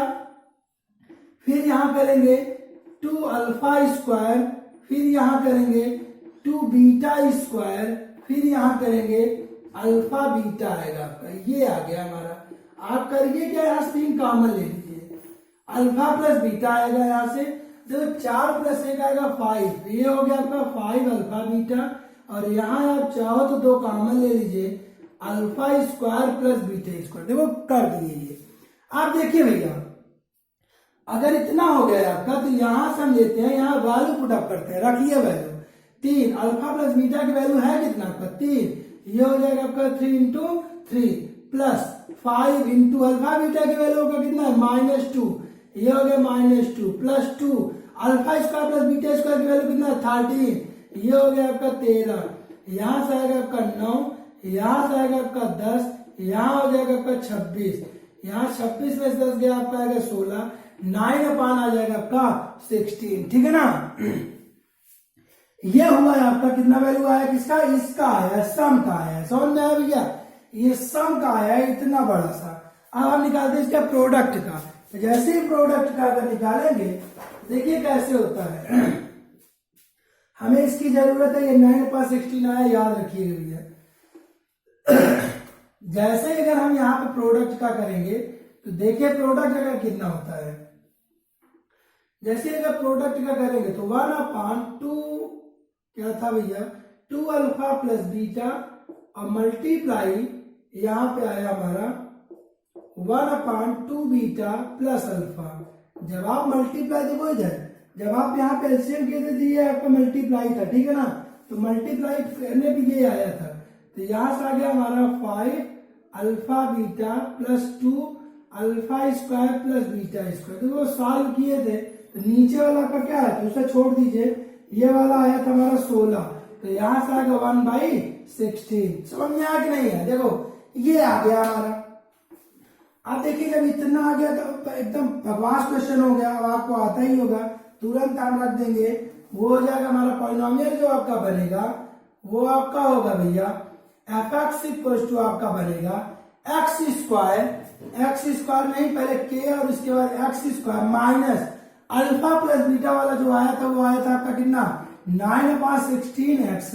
फिर यहां करेंगे 2 अल्फा स्क्वायर, फिर यहां करेंगे 2 बीटा स्क्वायर, फिर यहां करेंगे अल्फा बीटा आएगा आपका, ये आ गया हमारा। आप करिए क्या, यहां से 3 कॉमन ले लीजिए, अल्फा प्लस बीटा आएगा यहां से, जो 4 प्लस 1 आएगा 5, ये हो गया आपका 5 अल्फा बीटा। और यहां आप चाहो तो 2 कॉमन ले लीजिए, alpha square plus beta square, देखो कर दिए ये। आप देखिए भैया, अगर इतना हो गया आपका तो यहां से हम लेते हैं, यहां वैल्यू पुट अप करते हैं, रखिए वैल्यू 3, अल्फा प्लस बीटा की वैल्यू है कितना आपका 3, ये हो जाएगा आपका 3 into 3 plus 5 into alpha beta की वैल्यू का कितना है -2, ये हो गया -2 plus 2 alpha square plus beta square की वैल्यू कितना है 13, ये हो गया आपका 13, यहां से आएगा आपका 9, यहां से आएगा आपका 10, यहां हो जाएगा आपका 26, यहां 26 में 10 गया आपका आएगा 16, 9 अपान आ जाएगा आपका 16, ठीक है ना। ये हुआ है आपका कितना वैल्यू आया किसका, इसका आया, सम का आया, समझ में आया भैया, ये सम का आया इतना बड़ा सा। अब हम निकालते हैं इसका प्रोडक्ट का, तो जैसे ही प्रोडक्ट का अगर निकालेंगे देखिए कैसे होता है। हमें इसकी जरूरत है, ये 9 पास 16 आया, याद रखिएगा भैया। जैसे अगर हम यहाँ पे प्रोडक्ट का करेंगे तो देखिए प्रोडक्ट अगर कितना होता है, जैसे अगर प्रोडक्ट का करेंगे तो 1/2 क्या था भैया 2 अल्फा प्लस बीटा और मल्टीप्लाई यहां पे आया हमारा 1/2 बीटा प्लस अल्फा। जब आप मल्टीप्लाई, देखो इधर जब आप यहाँ पे एलसीएम किए थे ये आपका मल्टीप्लाई था, ठीक है ना, तो मल्टीप्लाई करने पे ये आया था, तो यहां से आ गया हमारा 5 alpha beta plus 2 alpha square plus beta square. देखो सॉल्व किए थे तो नीचे वाला का क्या है तो उसे छोड़ दीजिए, ये वाला आया था हमारा 16, तो यहां से आएगा 1/16। समझ में आया कि नहीं है, देखो ये आ गया हमारा। आप देखिए जब इतना आ गया तो एकदम बकवास क्वेश्चन हो गया, अब आपको आता ही होगा, तुरंत हम रख देंगे, वो हो जाएगा हमारा पॉलिनोमियल जो आपका बनेगा वो आपका होगा भैया f(x) इक्वल टू आपका बनेगा x स्क्वायर नहीं, पहले k और उसके बाद x square minus alpha plus beta वाला जो आया था वो आया था आपका कितना 9/16x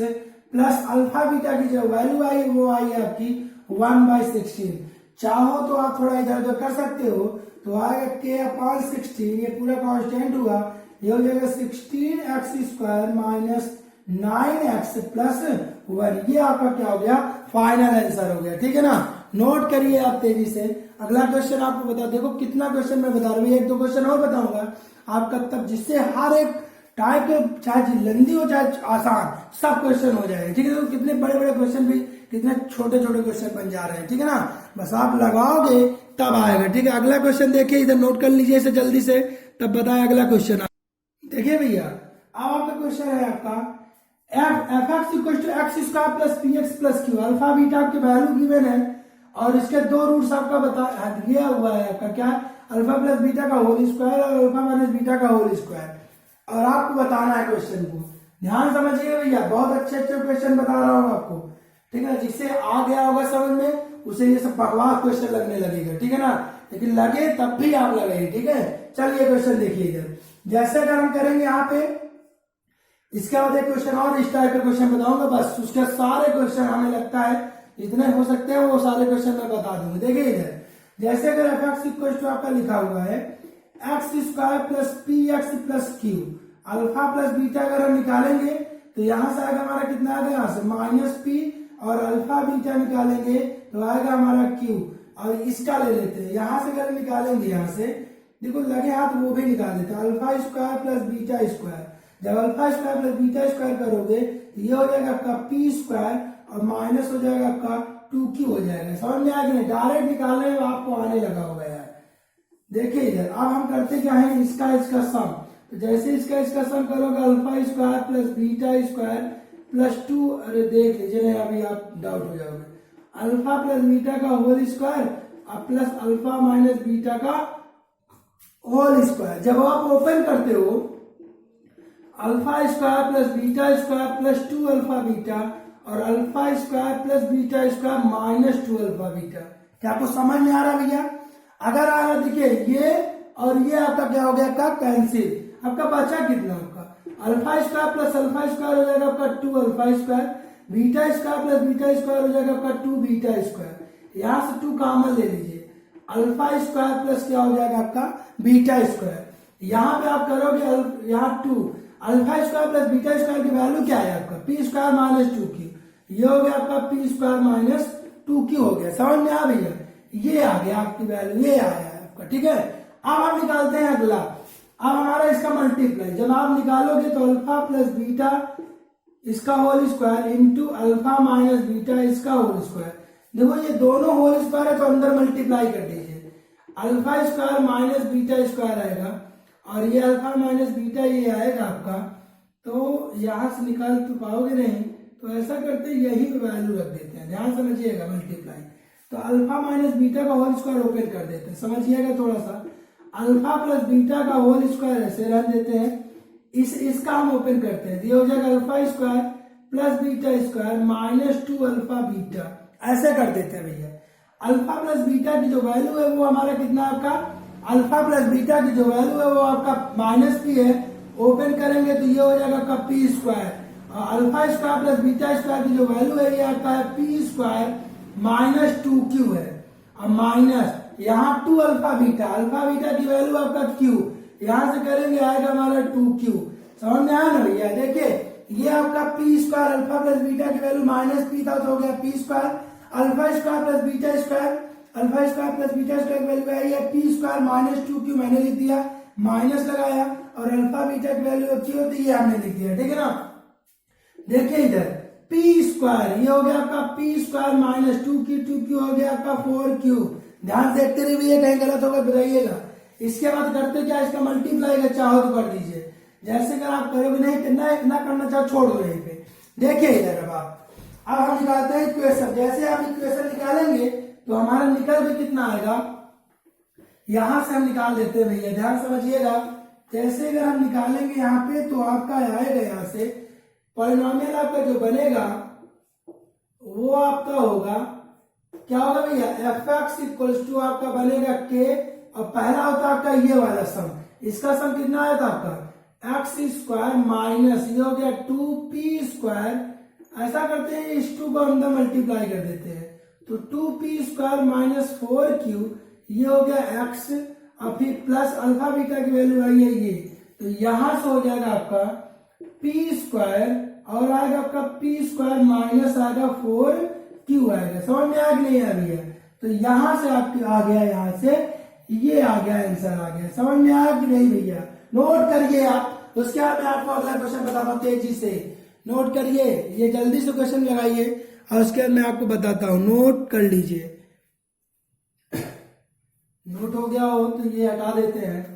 प्लस अल्फा बीटा की जो वैल्यू आई वो आई है आपकी 1/16। चाहो तो आप थोड़ा इधर उधर कर सकते हो, तो आएगा k/16, ये पूरा कांस्टेंट हुआ, ये हो जाएगा 16x square minus 9x plus 1, ये आपका क्या हो गया फाइनल आंसर हो गया, ठीक है ना। नोट करिए आप तेजी से। अगला क्वेश्चन आपको बता, देखो कितना क्वेश्चन मैं बता रहा हूँ, 1-2 क्वेश्चन और बताऊंगा आपका, तब जिससे हर एक टाइप के चाहे लंदी हो चाहे आसान सब क्वेश्चन हो जाएंगे, ठीक है। तो कितने बड़े बड़े क्वेश्चन भी कितने छोटे छोटे क्वेश्चन बन जा रहे हैं, ठीक है ना, बस आप लगाओगे तब आएगा, ठीक है। अगला क्वेश्चन देखिए, इधर नोट कर लीजिए इसे जल्दी से, तब बताए अगला क्वेश्चन। देखिए भैया अब आपका क्वेश्चन है आपका f(x) equal to x square plus px plus q, alpha beta आपके वैल्यू गिवन है और इसके 2 रूट्स आपका दिया हुआ है आपका क्या, अल्फा प्लस बीटा का होल स्क्वायर और अल्फा माइनस बीटा का होल स्क्वायर, और आपको बताना है क्वेश्चन को। ध्यान समझिए भैया, बहुत अच्छे क्वेश्चन बता रहा हूँ आपको, ठीक है ना। जिससे आ गया होगा समझ में उसे ये सब बकवास क्वेश्चन लगने लगेगा, ठीक है ना, लेकिन लगे तब भी आप लगाइए, ठीक है। चलिए क्वेश्चन देखिए इधर, जैसे अगर हम करेंगे यहाँ पे, इसके बाद एक क्वेश्चन और इस टाइप का क्वेश्चन बताऊंगा, बस उसके सारे क्वेश्चन हमें लगता है जितने हो सकते हैं वो सारे क्वेश्चन मैं बता दूंगा। देखिए इधर जैसे अगर f(x) इक्वल टू आपका लिखा हुआ है x square plus px plus q, alpha plus beta अगर हम निकालेंगे तो यहां से आएगा हमारा कितना आएगा, यहाँ से -p और अल्फा बीटा निकालेंगे तो आएगा हमारा q, और इसका ले लेते हैं, यहां से अगर निकालेंगे, यहाँ से देखो लगे हाथ वो भी निकाल देते हैं, alpha square plus beta square, जब alpha square plus beta square करोगे तो ये हो जाएगा आपका p स्क्वायर और माइनस हो जाएगा आपका 2q हो जाएगा। समझ में आया कि नहीं, डायरेक्ट निकालने में आपको आने लगा होगा यार। देखिए इधर अब हम करते क्या है, इसका सम, तो जैसे इसका सम करोगे alpha square plus beta square plus 2, अरे देख लीजिए नहीं अभी आप डाउट हो जाओगे, अल्फा प्लस बीटा का whole square plus alpha minus beta का होल स्क्वायर। जब आप ओपन करते हो alpha square plus beta square plus 2 alpha beta और alpha square plus beta square minus 2 alpha beta. क्या आपको समझ में आ रहा है भैया? अगर आ रहा देखिए ये और ये आपका क्या हो गया आपका कैंसिल। आपका बचा कितना आपका alpha square plus alpha square हो जाएगा आपका 2 alpha square, beta square plus beta square हो जाएगा आपका 2 बीटा स्क्वायर। यहां से 2 कॉमन ले लीजिए, अल्फा स्क्वायर प्लस क्या हो जाएगा आपका बीटा स्क्वायर। यहां पे आप करोगे यहाँ 2 alpha square plus beta square की वैल्यू क्या है आपका पी स्क्वायर माइनस 2q। ये हो गया आपका पी स्क्वायर माइनस 2q हो गया। समझ में आ भैया? ये आ गया आपकी वैल्यू, ये आया है आपका। ठीक है, अब हम निकालते हैं अगला। अब हमारा इसका मल्टीप्लाई जब आप निकालोगे तो अल्फा प्लस बीटा इसका whole square into alpha minus beta इसका होल स्क्वायर। देखो ये दोनों होल स्क्वायर है तो अंदर मल्टीप्लाई कर दीजिए, alpha square minus beta square आएगा और ये अल्फा माइनस बीटा ये आएगा आपका। तो यहां से निकाल तो पाओगे नहीं, तो ऐसा करते यही वैल्यू रख देते हैं, ध्यान समझिएगा मल्टीप्लाई। तो अल्फा माइनस बीटा का होल स्क्वायर ओपन कर देते हैं, समझिएगा थोड़ा सा। अल्फा प्लस बीटा का होल स्क्वायर ऐसे रख देते हैं, इसका हम ओपन करते हैं, ये हो जाएगा alpha square plus beta square minus 2 alpha beta. ऐसे कर देते हैं भैया। अल्फा प्लस बीटा की जो वैल्यू है वो हमारा कितना आपका अल्फा प्लस बीटा की जो वैल्यू है वो आपका माइनस पी है, ओपन करेंगे तो ये हो जाएगा आपका पी स्क्वायर। और alpha square plus beta square की जो वैल्यू है ये आपका है पी स्क्वायर माइनस 2q है, और माइनस यहाँ 2 अल्फा बीटा की वैल्यू आपका q, यहां से करेंगे आएगा हमारा 2q। समझ में आया ना भैया? देखिए ये आपका P square alpha plus beta की वैल्यू माइनस पी था तो हो गया P square, alpha square plus beta square alpha square plus beta square की वैल्यू आई है पी स्क्वायर माइनस 2q, मैंने लिख दिया, माइनस लगाया, और अल्फा बीटा की वैल्यू अच्छी होती है हमने लिख दिया। ठीक है ना? देखिए इधर पी स्क्वायर ये हो गया आपका पी स्क्वायर माइनस 2q हो गया आपका 4q। ध्यान से देखते रहिए, कहीं गलत होगा बताइएगा। इसके बाद करते क्या, इसका मल्टीप्लाई का चाहो तो कर दीजिए, जैसे अगर आप करोगे नहीं इतना करना चाहो छोड़ दो यहीं पे। देखिए इधर अब हम निकालते हैं इक्वेशन। जैसे आप इक्वेशन निकालेंगे तो हमारा निकल भी कितना आएगा, यहां से हम निकाल देते हैं भैया, ध्यान समझिएगा। जैसे अगर हम निकालेंगे यहाँ पे तो आपका आएगा यहाँ से पॉलिनोमियल आपका जो बनेगा वो आपका होगा क्या होगा भैया एफ एक्स इक्वल्स टू आपका बनेगा के, और पहला होता आपका ये वाला सम, इसका सम कितना आया था आपका एक्स स्क्वायर माइनस ये हो गया 2p स्क्वायर। ऐसा करते हैं इस 2 को अंदर मल्टीप्लाई कर देते हैं तो 2p स्क्वायर माइनस 4q ये हो गया x, और फिर प्लस अल्फा बीटा की वैल्यू आई है ये, तो यहां से हो जाएगा आपका p स्क्वायर और आएगा आपका p स्क्वायर माइनस आएगा 4q आएगा। समझ में आया कि नहीं आ रही है? तो यहां से आपकी आ गया, यहां से ये आ गया, आंसर आ गया। समझ में आया कि नहीं भैया? नोट करिए आप, उसके बाद मैं आपको अगला क्वेश्चन बताता हूँ, तेजी से नोट करिए, ये जल्दी से क्वेश्चन लगाइए और उसके बाद मैं आपको बताता हूँ, नोट कर लीजिए। नोट हो गया हो तो ये हटा देते हैं।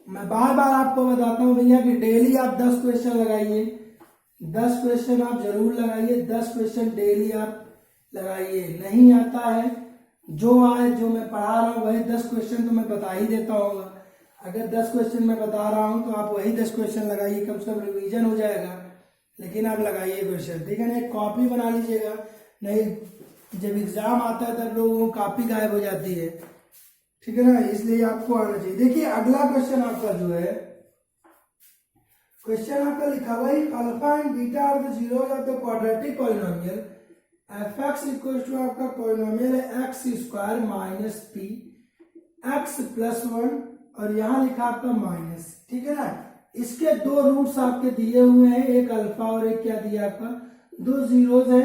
मैं बार बार आपको बताता हूं भैया कि डेली आप 10 क्वेश्चन लगाइए, 10 क्वेश्चन आप जरूर लगाइए, 10 क्वेश्चन डेली आप लगाइए। नहीं आता है जो आए जो मैं पढ़ा रहा हूं वही 10 क्वेश्चन तो मैं बता ही देता हूँ। अगर 10 क्वेश्चन मैं बता रहा हूं तो आप वही 10 क्वेश्चन लगाइए, कम से कम रिवीजन हो जाएगा। लेकिन आप लगाइए क्वेश्चन, ठीक है ना? एक कॉपी बना लीजिएगा, नहीं जब एग्जाम आता है तब लोगों को कॉपी गायब हो जाती है, ठीक है ना? इसलिए आपको आना चाहिए। देखिए अगला क्वेश्चन आपका जो है, क्वेश्चन आपका लिखा हुआ है alpha and beta are the zeros of the quadratic polynomial f x equal to आपका पॉलिनोमियल है x square minus P x plus 1 और यहाँ लिखा आपका माइनस, ठीक है ना? इसके 2 रूट्स आपके दिए हुए हैं, एक अल्फा और एक क्या दिया आपका 2 जीरोस है,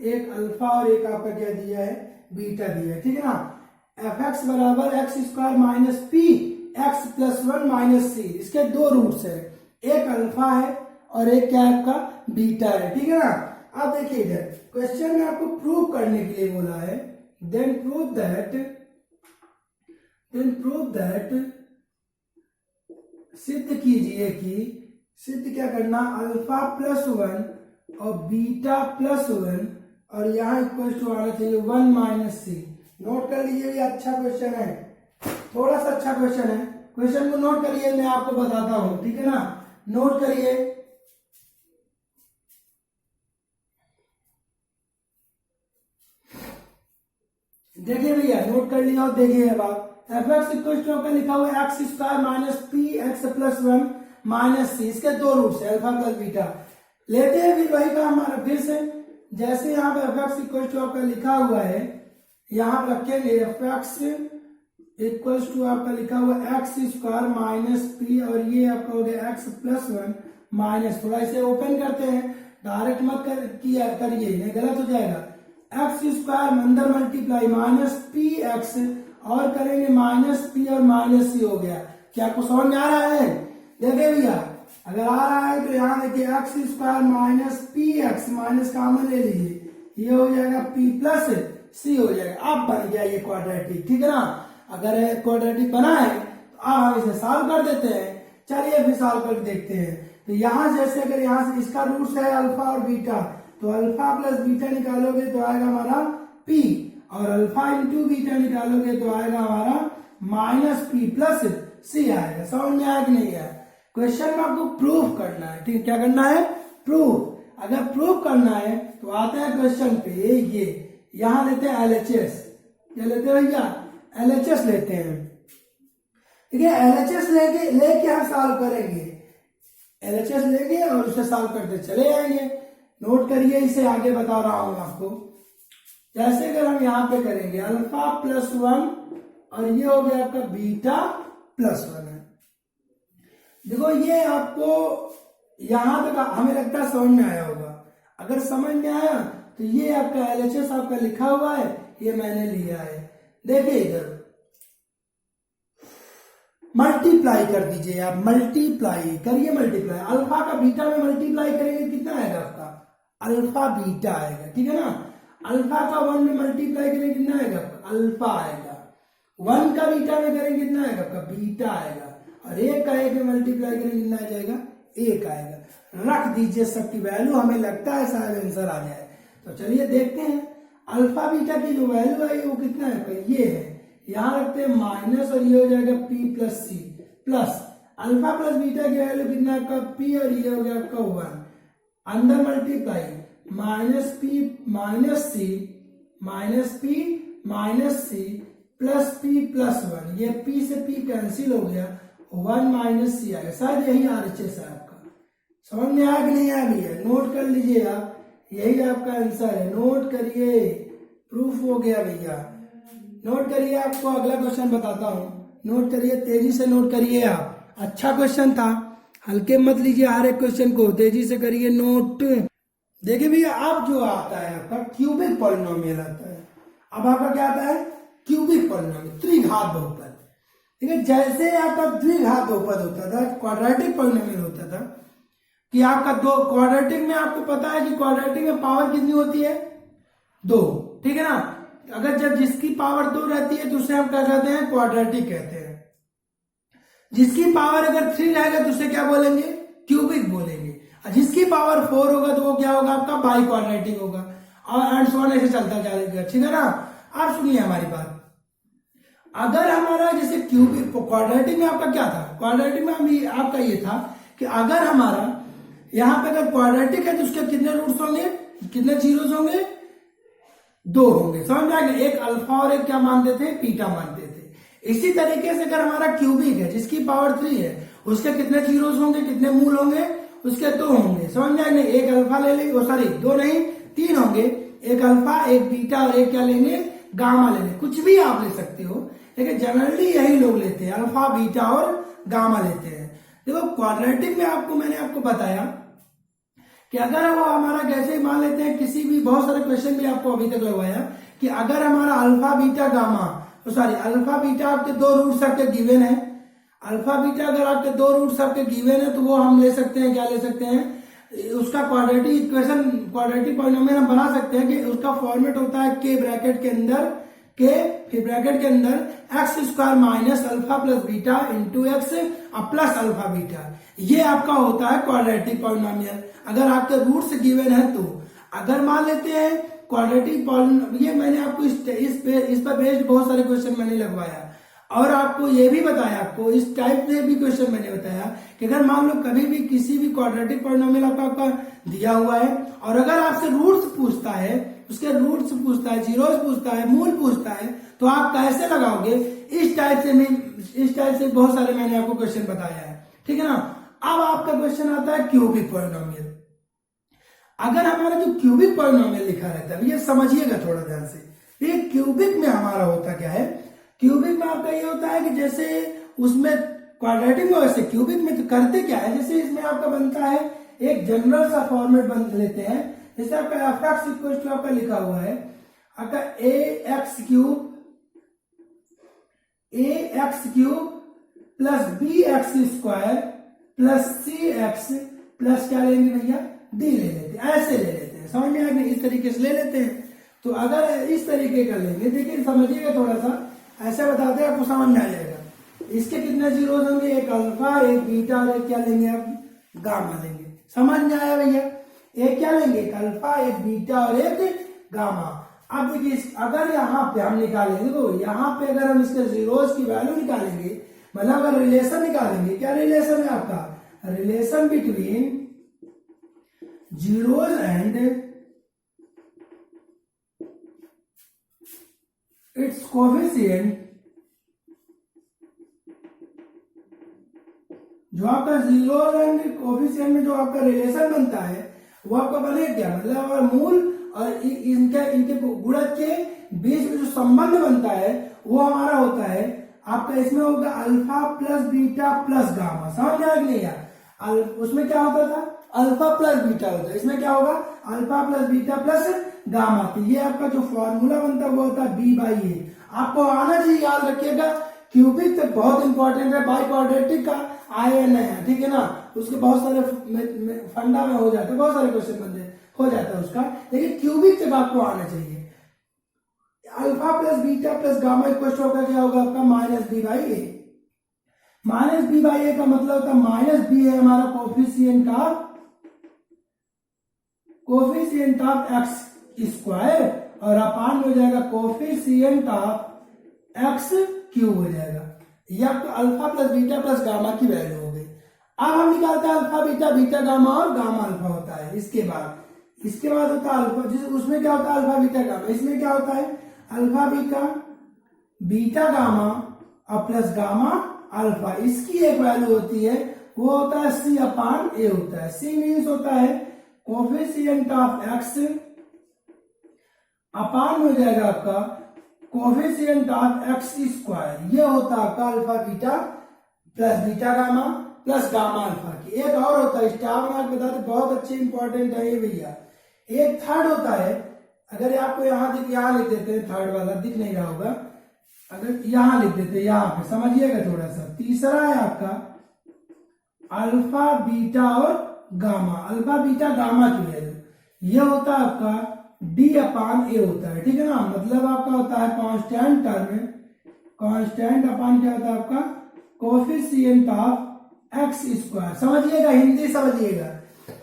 एक अल्फा और एक आपका क्या दिया है बीटा दिया है, ठीक है ना? एफ एक्स बराबर X square minus P x plus 1 minus C, इसके 2 रूट्स है, एक अल्फा है और एक क्या आपका बीटा है, ठीक है ना? अब देखिए इधर क्वेश्चन में आपको प्रूव करने के लिए बोला है, देन प्रूव दैट सिद्ध कीजिए कि, सिद्ध क्या करना, अल्फा प्लस 1 और बीटा प्लस 1 और यहाँ इक्वल टू आना चाहिए 1 माइनस सी। नोट कर लीजिए, ये अच्छा क्वेश्चन है। थोड़ा सा अच्छा क्वेश्चन है, क्वेश्चन को नोट करिए, मैं आपको बताता हूं, ठीक है ना, नोट करिए। देखिए भैया, नोट कर लिया और देखिए अब आप एफ एक्स इक्वल टू आपका लिखा हुआ है x square minus P x plus one minus C, इसके दो रूट्स है अल्फा प्लस बीटा। लेते हैं फिर वही का हमारा फिर से, जैसे यहाँ पे एफ एक्स इक्वल टू आपका लिखा हुआ है, यहाँ पे रखेंगे एफ एक्स इक्वल टू आपका लिखा हुआ एक्स स्क्वायर माइनस पी और ये आपका हो गया एक्स प्लस वन माइनस, थोड़ा इसे ओपन करते हैं, डायरेक्ट मत किया करिए, नहीं गलत हो जाएगा। एक्स स्क्वायर अंदर मल्टीप्लाई माइनस पी एक्स और करेंगे माइनस पी और माइनस सी हो गया। क्या आपको समझ में आ रहा है? देखिए भैया, अगर आ रहा है तो यहाँ देखिए x square minus P x minus common ले लीजिए, ये हो जाएगा पी प्लस सी हो जाएगा। अब बन गया ये क्वाड्रेटिक, ठीक है ना। अगर क्वाड्रेटिक बना है तो अब हम इसे सॉल्व कर देते हैं। चलिए फिर सॉल्व कर देखते हैं। तो यहाँ जैसे अगर यहाँ से इसका रूट्स है अल्फा और बीटा, तो अल्फा प्लस बीटा निकालोगे तो आएगा हमारा पी, और अल्फा इंटू बीटा निकालोगे तो आएगा हमारा माइनस पी प्लस सी आएगा। समझ में आया कि नहीं आया? क्वेश्चन में आपको प्रूफ करना है, ठीक है, क्या करना है? प्रूफ। अगर प्रूफ करना है तो आते हैं क्वेश्चन पे, ये यहां लेते हैं एलएचएस। क्या लेते हैं भैया? एलएचएस लेते हैं, ठीक है। एलएचएस लेके हम सॉल्व करेंगे, एलएचएस लेंगे और उसे सॉल्व करते चले आएंगे। नोट करिए, इसे आगे बता रहा हूं आपको। जैसे अगर हम यहां पे करेंगे अल्फा प्लस वन और ये हो गया आपका बीटा प्लस वन है। देखो ये आपको यहां तक हमें लगता है समझ में आया होगा। अगर समझ में आया तो ये आपका एलएचएस आपका लिखा हुआ है, ये मैंने लिया है। देखिए इधर मल्टीप्लाई कर दीजिए आप, मल्टीप्लाई करिए, मल्टीप्लाई अल्फा का बीटा में मल्टीप्लाई करेंगे कितना आएगा आपका? अल्फा बीटा आएगा, ठीक है ना। अल्फा का वन में मल्टीप्लाई करेंगे कितना आएगा आपका? अल्फा आएगा। वन का बीटा में करेंगे कितना आएगा आपका? बीटा आएगा। और एक का एक में मल्टीप्लाई करेंगे कितना आ जाएगा? एक आएगा। रख दीजिए सबकी वैल्यू, हमें लगता है शायद आंसर आ जाए। तो चलिए देखते हैं अल्फा बीटा की जो वैल्यू है वो कितना है, ये है। यहां रखते हैं माइनस और ये हो जाएगा p plus c plus alpha plus beta की वैल्यू कितना है आपका? पी और ये हो गया आपका वन। अंदर multiply minus P minus C minus P minus C plus P plus one, ये पी से पी कैंसिल हो गया, वन माइनस सी आएगा। शायद यही आरएचएस है आपका। समझ में आया कि नहीं आया भैया? नोट कर लीजिए आप, यही आपका आंसर है। नोट करिए, प्रूफ हो गया भैया। नोट करिए, आपको अगला क्वेश्चन बताता हूं। नोट करिए, तेजी से नोट करिए आप। अच्छा क्वेश्चन था, हल्के मत लीजिए हर एक क्वेश्चन को, तेजी से करिए नोट। देखिए भैया, अब जो आता है आपका क्यूबिक पॉलिनोमियल आता है। अब आपका क्या आता है? क्यूबिक पॉलिनोमियल, त्रिघात बहुपद, ठीक है। जैसे आपका द्विघात बहुपद होता था, क्वाड्रेटिक पॉलिनोमियल होता था कि आपका दो, क्वाड्रेटिक में आपको पता है कि क्वाड्रेटिक में पावर कितनी होती है? दो, ठीक है ना। अगर जब जिसकी पावर दो रहती है तो उसे हम क्या कहते हैं? क्वाड्रेटिक कहते हैं। जिसकी पावर अगर थ्री रहेगा तो उसे क्या बोलेंगे? क्यूबिक बोलेंगे। और जिसकी पावर फोर होगा तो वो क्या होगा आपका? बाई क्वाड्रेटिक होगा। और एंड सो ऑन ऐसे चलता जाएगा, ठीक है ना। आप सुनिए हमारी बात। अगर हमारा जैसे क्यूबिक क्वाड्रेटिक में आपका क्या था? क्वाड्रेटिक में आपका ये था कि अगर हमारा यहां पे अगर क्वाड्रेटिक है तो उसके कितने रूट्स होंगे, कितने जीरोस होंगे? दो होंगे। समझ में आ गया? एक अल्फा और एक क्या मानते थे? बीटा मानते थे। इसी तरीके से अगर हमारा क्यूबिक है जिसकी पावर थ्री है, उसके कितने जीरोस होंगे, कितने मूल होंगे? उसके दो होंगे। समझ में आ गया? एक अल्फा ले लेंगे, सॉरी दो नहीं तीन होंगे, एक अल्फा एक बीटा और एक क्या लेंगे? गामा ले लेंगे। कुछ भी आप ले सकते हो, लेकिन जनरली यही लोग लेते हैं, अल्फा बीटा और गामा लेते हैं। देखो क्वाड्रेटिक में आपको मैंने आपको बताया कि अगर वो हमारा कैसे मान लेते हैं, किसी भी बहुत सारे क्वेश्चन भी आपको अभी तक लगवाया कि अगर हमारा अल्फा बीटा गामा, तो सॉरी अल्फा बीटा आपके दो रूट्स आपके गिवन है। अल्फा बीटा अगर आपके दो रूट्स आपके गिवन है तो वो हम ले सकते हैं, क्या ले सकते हैं? उसका क्वाड्रेटिक इक्वेशन, क्वाड्रेटिक पॉलिनोमियल हम बना सकते हैं कि उसका फॉर्मेट होता है के ब्रैकेट के अंदर, के फिर ब्रैकेट के अंदर x square minus alpha plus beta into x plus alpha beta. ये आपका होता है क्वाड्रेटिक पॉलिनोमियल अगर आपके रूट्स गिवन है तो। अगर मान लेते हैं क्वाड्रेटिक पॉलिनोमियल, ये मैंने आपको इस पर बेस्ड बहुत सारे क्वेश्चन मैंने लगवाया। और आपको ये भी बताया, आपको इस टाइप से भी क्वेश्चन मैंने बताया कि अगर मान लो कभी भी किसी भी क्वाड्रेटिक पॉलिनोमियल आपका दिया हुआ है और अगर आपसे रूट्स पूछता है, उसके रूट्स पूछता है, जीरोस पूछता है, मूल पूछता है, तो आप कैसे लगाओगे, इस टाइप से बहुत सारे मैंने आपको क्वेश्चन बताया है, ठीक है ना। अब आपका क्वेश्चन आता है क्यूबिक पॉलिनोमियल। अगर हमारा जो क्यूबिक पॉलिनोमियल लिखा रहता है, ये समझिएगा थोड़ा ध्यान से, ये क्यूबिक में हमारा होता क्या है, क्यूबिक में आपका ये होता है कि जैसे उसमें क्वाड्रेटिक में, वैसे क्यूबिक में तो करते क्या है, जैसे इसमें आपका बनता है एक जनरल सा फॉर्मेट बन लेते हैं, जैसे आपका एफ एक्स इक्वल टू आपका लिखा हुआ है आपका A X cube plus B X square plus C x plus क्या लेंगे भैया, डी ले लेते हैं, ऐसे ले लेते हैं, समझ में आया, इस तरीके से ले लेते हैं। तो अगर इस तरीके का लेंगे, देखिए समझिएगा थोड़ा सा, ऐसे बताते हैं आपको समझ में आ जाएगा। इसके कितने जीरोस होंगे, एक अल्फा, एक बीटा और एक क्या लेंगे आप, गामा लेंगे। समझ में आया भैया, एक क्या लेंगे, एक अल्फा, एक बीटा और एक गामा। अब देखिए अगर यहाँ पे हम निकालेंगे, देखो यहाँ पे अगर हम इसके जीरोस की वैल्यू निकालेंगे, मतलब अगर रिलेशन निकालेंगे, क्या रिलेशन है आपका, relation between zeros and it's coefficient, जो आपका जीरो एंड कोफिशिएंट में जो आपका रिलेशन बनता है वो आपका बने क्या, मतलब अगर मूल और इनके गुणज के बीच में जो संबंध बनता है वो हमारा होता है आपका, इसमें होगा alpha plus beta plus gamma. समझ में आया कि नहीं यार, उसमें क्या होता था, अल्फा प्लस बीटा होता है, इसमें क्या होगा, alpha plus beta plus gamma. तो ये आपका जो फॉर्मूला बनता है वो होता है बी बाई ए। आपको आना चाहिए, याद रखिएगा, क्यूबिक तक बहुत इंपॉर्टेंट है, बाई क्वाड्रेटिक का आया नहीं, ठीक है ना, उसके बहुत सारे फंडा में हो जाते हैं, बहुत सारे क्वेश्चन बनते हो जाता है उसका, लेकिन क्यूबिक तक आपको आना चाहिए। Alpha plus beta plus gamma equal to होगा क्या होगा आपका, minus B by A. Minus B by A का मतलब होता है माइनस बी है हमारा कोफिशिएंट ऑफ एक्स स्क्वायर और अपान हो जाएगा कोफिशिएंट ऑफ एक्स क्यूब हो जाएगा। यह आपका alpha plus beta plus gamma की वैल्यू हो गई। अब हम निकालते हैं अल्फा बीटा, बीटा गामा और गामा अल्फा होता है। इसके बाद होता है अल्फा, जिस उसमें क्या होता है अल्फा बीटा गामा, इसमें क्या होता है अल्फा बीटा गामा और प्लस गामा अल्फा। इसकी एक वैल्यू होती है, वो होता है सी अपान ए होता है। सी मीन्स होता है कोफिशिएंट ऑफ एक्स अपान हो जाएगा आपका कोफिशिएंट ऑफ एक्स स्क्वायर। ये होता है आपका alpha beta plus beta gamma plus gamma alpha की। एक और होता है स्टार मार्क बताते, बहुत अच्छे इंपॉर्टेंट है ये भैया। एक थर्ड होता है, अगर आपको यहाँ लिख देते हैं, थर्ड वाला दिख नहीं रहा होगा, अगर यहाँ लिख देते हैं, यहाँ पे समझिएगा थोड़ा सा। तीसरा है आपका अल्फा बीटा और गामा, अल्फा बीटा गामा की वैल्यू, ये होता है आपका डी अपान ए होता है, ठीक है ना। मतलब आपका होता है कांस्टेंट टर्म, कांस्टेंट अपान क्या होता है आपका कोफिशिएंट ऑफ एक्स स्क्वायर। समझिएगा, हिंदी समझिएगा।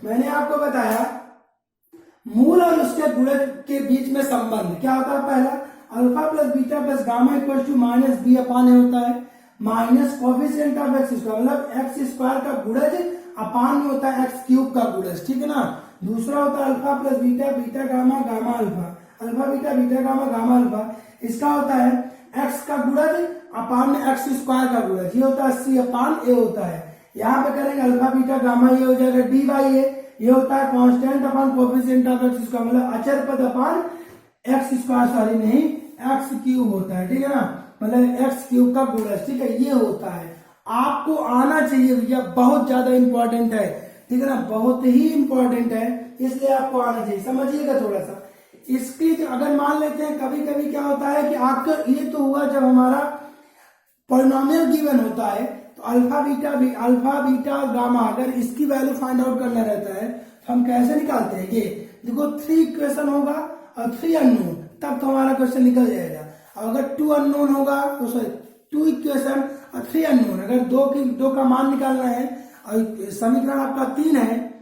मैंने आपको बताया मूल और उसके गुणज के बीच में संबंध क्या होता है, पहला alpha plus beta plus gamma equal to minus B upon A होता है, minus coefficient of X square, मतलब एक्स स्क्वायर का गुणज अपान में होता है एक्स क्यूब का गुणज, ठीक है ना। दूसरा होता है alpha plus beta, beta gamma gamma alpha, alpha beta beta gamma gamma alpha. इसका होता है एक्स का गुणज अपान में एक्स स्क्वायर का गुणज, ये होता है सी अपान ए होता है। यहाँ पे करेंगे अल्फा बीटा गामा, ये हो जाएगा डी बाई ए, ये होता है constant upon coefficient of X square, मतलब अचर पद अपान एक्स स्क्वायर, सॉरी नहीं एक्स क्यूब होता है, ठीक है ना, मतलब एक्स क्यूब का गुणज, ठीक है, ये होता है। आपको आना चाहिए भैया, बहुत ज्यादा इंपॉर्टेंट है, ठीक है ना, बहुत ही इंपॉर्टेंट है, इसलिए आपको आना चाहिए। समझिएगा थोड़ा सा इसकी। अगर मान लेते हैं कभी कभी क्या होता है कि आपका ये तो हुआ जब हमारा पॉलिनोमियल गिवन होता है, तो अल्फा बीटा और गामा, अगर इसकी वैल्यू फाइंड आउट करना रहता है तो हम कैसे निकालते हैं, ये देखो 3 इक्वेशन होगा और 3 अननोन, तब तो हमारा क्वेश्चन निकल जाएगा। अगर 2 अननोन होगा तो सॉरी 2 इक्वेशन और 3 अननोन, अगर दो का मान निकालना है और समीकरण आपका 3 है,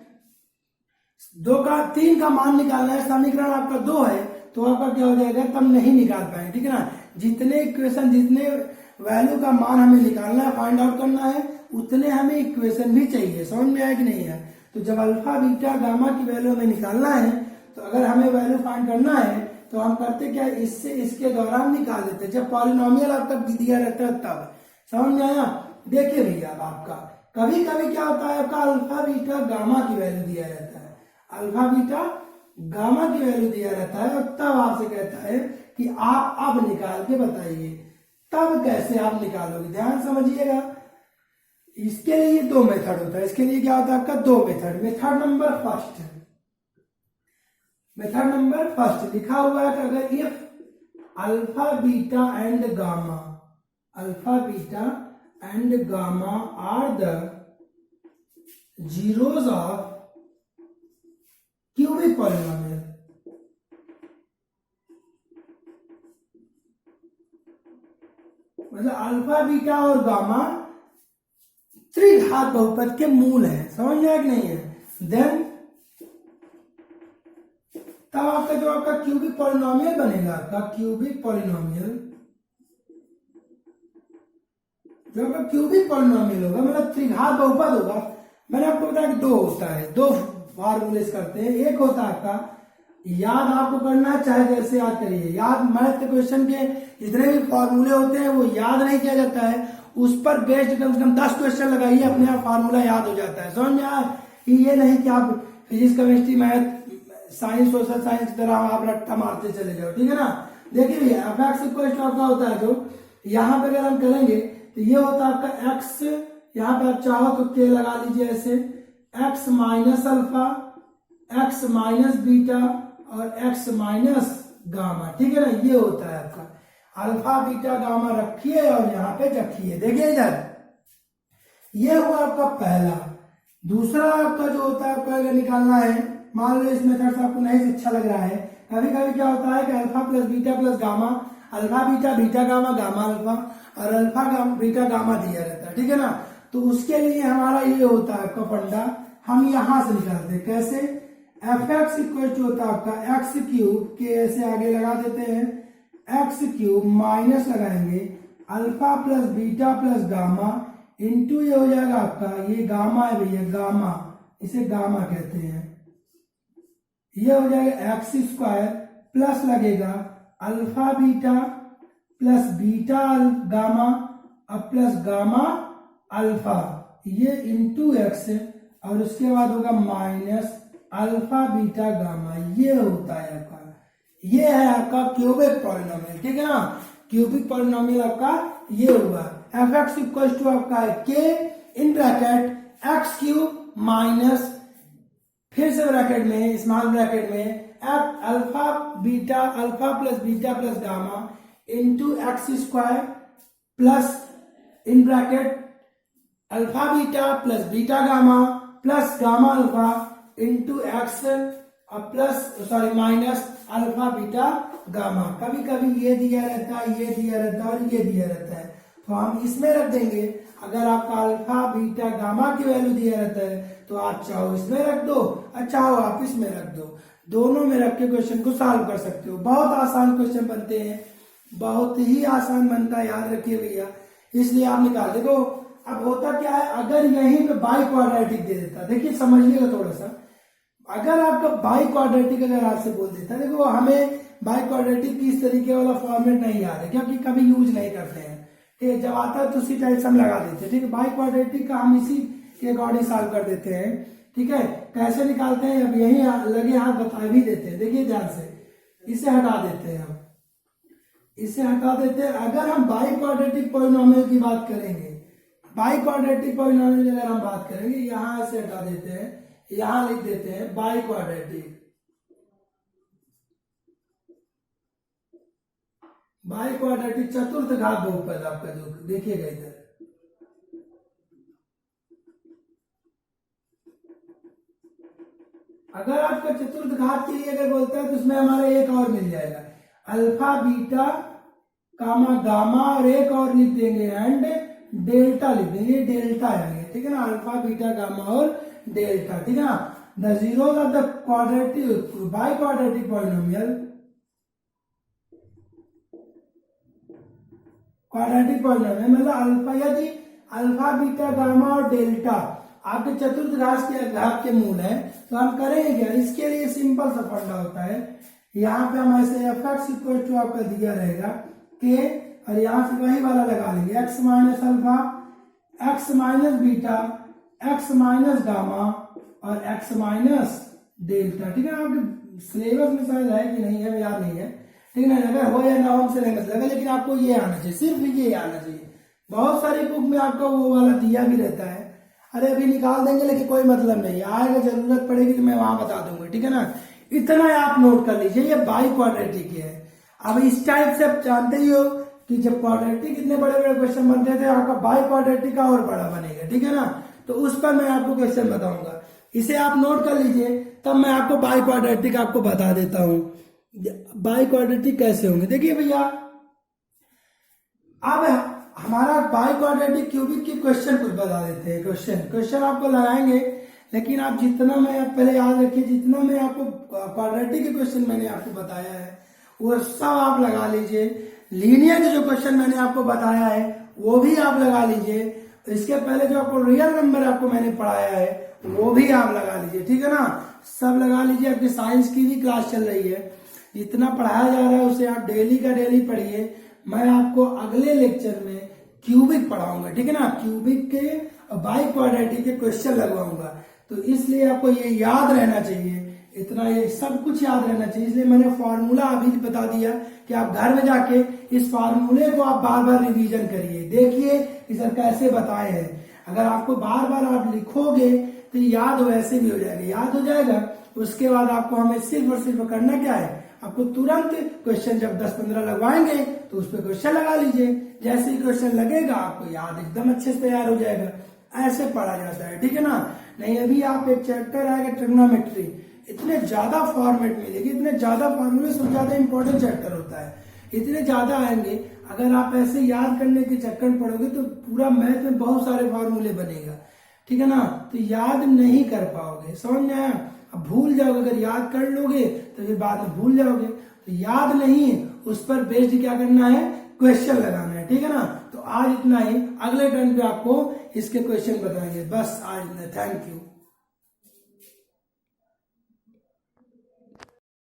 3 का मान निकालना है, समीकरण आपका 2 है, तो आपका क्या हो जाएगा, तब नहीं निकाल पाएंगे, ठीक है ना। जितने इक्वेशन जितने वैल्यू का मान हमें निकालना है, फाइंड आउट करना है, उतने हमें इक्वेशन भी चाहिए। समझ में आया कि नहीं है? तो जब अल्फा बीटा गामा की वैल्यू हमें निकालना है, तो अगर हमें वैल्यू फाइंड करना है तो हम करते क्या, इससे इसके दौरान निकाल देते, जब पॉलिनोमियल आपका दिया रहता है तब। समझ में आया? देखिए भैया, अब आपका कभी कभी क्या होता है, आपका अल्फा बीटा गामा की वैल्यू दिया रहता है, अल्फा बीटा गामा की वैल्यू दिया रहता है, और तब आपसे कहता है कि आप अब निकाल के बताइए। तब कैसे आप निकालोगे, ध्यान समझिएगा। इसके लिए दो मेथड होता है। इसके लिए क्या होता है आपका, दो method. Method number first, method number first लिखा हुआ है कि अगर if alpha beta and gamma, alpha beta and gamma are the zeros of cubic polynomial, मतलब अल्फा बीटा और गामा त्रिघात बहुपद के मूल है। समझ में आया कि नहीं है? देन तब आपका जो आपका क्यूबिक पॉलिनोमियल बनेगा, आपका क्यूबिक पॉलिनोमियल, जो आपका क्यूबिक पॉलिनोमियल होगा मतलब त्रिघात बहुपद होगा। मैंने आपको बताया कि दो होता है, दो फॉर्मूले करते हैं। एक होता है आपका, याद आपको करना है चाहे जैसे याद करिए, याद मैथ क्वेश्चन के जितने भी फॉर्मूले होते हैं वो याद नहीं किया जाता है, उस पर बेस्ड कम से कम 10 क्वेश्चन लगाइए, अपने आप फार्मूला याद हो जाता है। समझ में आया? ये नहीं कि आप physics chemistry math science social science की तरह आप रट्टा मारते चले जाओ, ठीक है ना। देखिए भैया, एफ एक्स आपका होता है, जो यहाँ पे अगर हम करेंगे तो ये होता है आपका एक्स, यहाँ पे आप चाहो तो के लगा लीजिए ऐसे, x minus alpha, x minus beta और एक्स माइनस गामा, ठीक है ना। ये होता है आपका अल्फा बीटा गामा रखिए और यहाँ पे रखिए। देखिए इधर, ये हुआ आपका पहला। दूसरा आपका जो होता है आपका अगर निकालना है, मान लो इस मेथड से आपको नहीं अच्छा लग रहा है, कभी कभी क्या होता है कि alpha plus gamma, alpha beta beta gamma gamma alpha और अल्फा बीटा गामा दिया रहता है, ठीक है ना। तो उसके लिए हमारा ये होता है आपका फंडा, हम यहां से निकालते हैं। कैसे? एफ एक्स इक्वल टू होता है आपका एक्स क्यूब के, ऐसे आगे लगा देते हैं, एक्स क्यूब माइनस लगाएंगे alpha plus beta plus gamma into ये हो जाएगा आपका, ये गामा है भैया, गामा, इसे गामा कहते हैं। ये हो जाएगा एक्स स्क्वायर प्लस लगेगा alpha beta plus beta gamma और प्लस गामा अल्फा, ये इंटू एक्स, और उसके बाद होगा माइनस अल्फा बीटा गामा। ये होता है आपका, ये है आपका क्यूबिक पॉलिनोमियल, ठीक है ना। क्यूबिक पॉलिनोमियल आपका ये हुआ। एफ एक्स इक्वल टू आपका है के in bracket X cube minus, फिर से ब्रैकेट में, स्मॉल ब्रैकेट में, F alpha beta, alpha plus beta plus gamma into X square plus in bracket alpha beta plus beta gamma plus gamma alpha into X और plus minus alpha beta gamma. कभी कभी ये दिया रहता है, ये दिया रहता है और ये दिया रहता है, तो हम इसमें रख देंगे। अगर आपका अल्फा बीटा गामा की वैल्यू दिया रहता है तो आप चाहो इसमें रख दो और चाहो आप इसमें रख दो, दोनों में रख के क्वेश्चन को सॉल्व कर सकते हो। बहुत आसान क्वेश्चन बनते हैं, बहुत ही आसान बनता है, याद रखिए भैया, इसलिए आप निकाल देखो। अब होता क्या है, अगर यहीं पे बाई क्वाड्रेटिक दे देता, देखिए समझिएगा थोड़ा सा, अगर आपका बाई क्वाड्रेटिक अगर आपसे बोल देता, देखो हमें बाई क्वाड्रेटिक की इस तरीके वाला फॉर्मेट नहीं याद है क्योंकि कभी यूज नहीं करते हैं, ठीक है। जब आता है तो उसी टाइप से हम लगा देते हैं, ठीक है। बाई क्वाड्रेटिक का हम इसी के अकॉर्डिंग सॉल्व कर देते हैं, ठीक है। कैसे निकालते हैं अब यही लगे हाथ बता भी देते हैं। देखिए ध्यान से, इसे हटा देते हैं हम, इसे हटा देते हैं। अगर हम बाई क्वाड्रेटिक पॉलिनोमियल की बात करेंगे, बाई क्वाड्रेटिक पॉलिनोमियल अगर हम बात करेंगे, यहां से हटा देते हैं, यहां लिख देते हैं बाई क्वाड्रेटिक। बाई क्वाड्रेटिक चतुर्थ घात बहुपद आपका जो देखिएगा इधर, अगर आपका चतुर्थ घात के लिए अगर बोलता है तो उसमें हमारा एक और मिल जाएगा, अल्फा बीटा कामा गामा, और एक और लिख देंगे एंड डेल्टा लिख देंगे, डेल्टा आएंगे, ठीक है ना। अल्फा बीटा गामा और डेल्टा, ठीक है ना। The zeros of the quadratic by quadratic polynomial, quadratic polynomial मतलब अल्फा, यदि अल्फा बीटा गामा और डेल्टा आपके चतुर्थ घात के मूल है तो हम करेंगे क्या, इसके लिए सिंपल सा फंडा होता है, यहाँ पे हम ऐसे एफ एक्स इक्वल टू आपका दिया रहेगा के, और यहाँ से वही वाला लगा लेंगे x minus alpha, x minus beta, x minus gamma और एक्स माइनस डेल्टा। ठीक है, आपके सिलेबस में शायद है कि नहीं है, याद नहीं है, ठीक है ना, अगर हो या ना हो हमसे नहीं मतलब, लेकिन आपको ये आना चाहिए, सिर्फ ये आना चाहिए। बहुत सारी बुक में आपको वो वाला दिया भी रहता है, अरे अभी निकाल देंगे लेकिन कोई मतलब नहीं, आएगा जरूरत पड़ेगी तो मैं वहां बता दूंगा, ठीक है ना। इतना आप नोट कर लीजिए, ये बाई क्वाड्रेटिक है। अब इस टाइप से आप जानते ही हो कि जब क्वाड्रेटिक इतने बड़े बड़े क्वेश्चन बनते थे, आपका बाई क्वाड्रेटिक का और बड़ा बनेगा, ठीक है ना। तो उस पर मैं आपको क्वेश्चन बताऊंगा, इसे आप नोट कर लीजिए, तब मैं आपको बाई क्वाड्रेटिक आपको बता देता हूं बाई क्वाड्रेटिक कैसे होंगे। देखिए भैया, अब हमारा बाई क्वाड्रेटिक क्यूबिक की क्वेश्चन कुछ बता देते हैं। क्वेश्चन आपको लगाएंगे, लेकिन आप जितना मैं आप पहले याद रखिए, जितना मैं आपको क्वाड्रेटिक के क्वेश्चन मैंने आपको बताया है वो सब आप लगा लीजिए। लीनियर के जो क्वेश्चन मैंने आपको बताया है वो भी आप लगा लीजिए। इसके पहले जो आपको रियल नंबर आपको मैंने पढ़ाया है वो भी आप लगा लीजिए, ठीक है ना, सब लगा लीजिए। आपकी साइंस की भी क्लास चल रही है, जितना पढ़ाया जा रहा है उसे आप डेली का डेली पढ़िए। मैं आपको अगले लेक्चर में क्यूबिक पढ़ाऊंगा, ठीक है ना, क्यूबिक के बाई क्वाड्रेटिक के क्वेश्चन लगवाऊंगा। तो इसलिए आपको ये याद रहना चाहिए, इतना ये सब कुछ याद रहना चाहिए। इसलिए मैंने फॉर्मूला अभी बता दिया कि आप घर में जाके इस फॉर्मूले को आप बार बार रिवीजन करिए, देखिए कि सर कैसे बताए हैं। अगर आपको बार बार आप लिखोगे तो याद वैसे भी हो जाएगा, याद हो जाएगा। उसके बाद आपको हमें सिर्फ और सिर्फ करना क्या है, आपको तुरंत क्वेश्चन जब 10-15 लगवाएंगे तो उस पर क्वेश्चन लगा लीजिए। जैसे ही क्वेश्चन लगेगा आपको याद एकदम अच्छे से तैयार हो जाएगा। ऐसे पढ़ा जाता है, ठीक है ना। नहीं अभी आप एक चैप्टर आएगा ट्रिग्नोमेट्री, इतने ज्यादा फॉर्मेट मिलेगी, इतने ज्यादा फॉर्मूले, सबसे ज्यादा इंपॉर्टेंट चैप्टर होता है, इतने ज्यादा आएंगे। अगर आप ऐसे याद करने के चक्कर में पढ़ोगे तो पूरा मैथ में बहुत सारे फॉर्मूले बनेगा, ठीक है ना, तो याद नहीं कर पाओगे, समझ में आया। अब भूल जाओगे, अगर याद कर लोगे तो फिर बाद में भूल जाओगे। तो याद नहीं, उस पर बेस्ड क्या करना है, क्वेश्चन लगाना है, ठीक है ना। तो आज इतना ही, अगले टर्न पे आपको इसके क्वेश्चन बताएंगे। बस आज इतना, थैंक यू।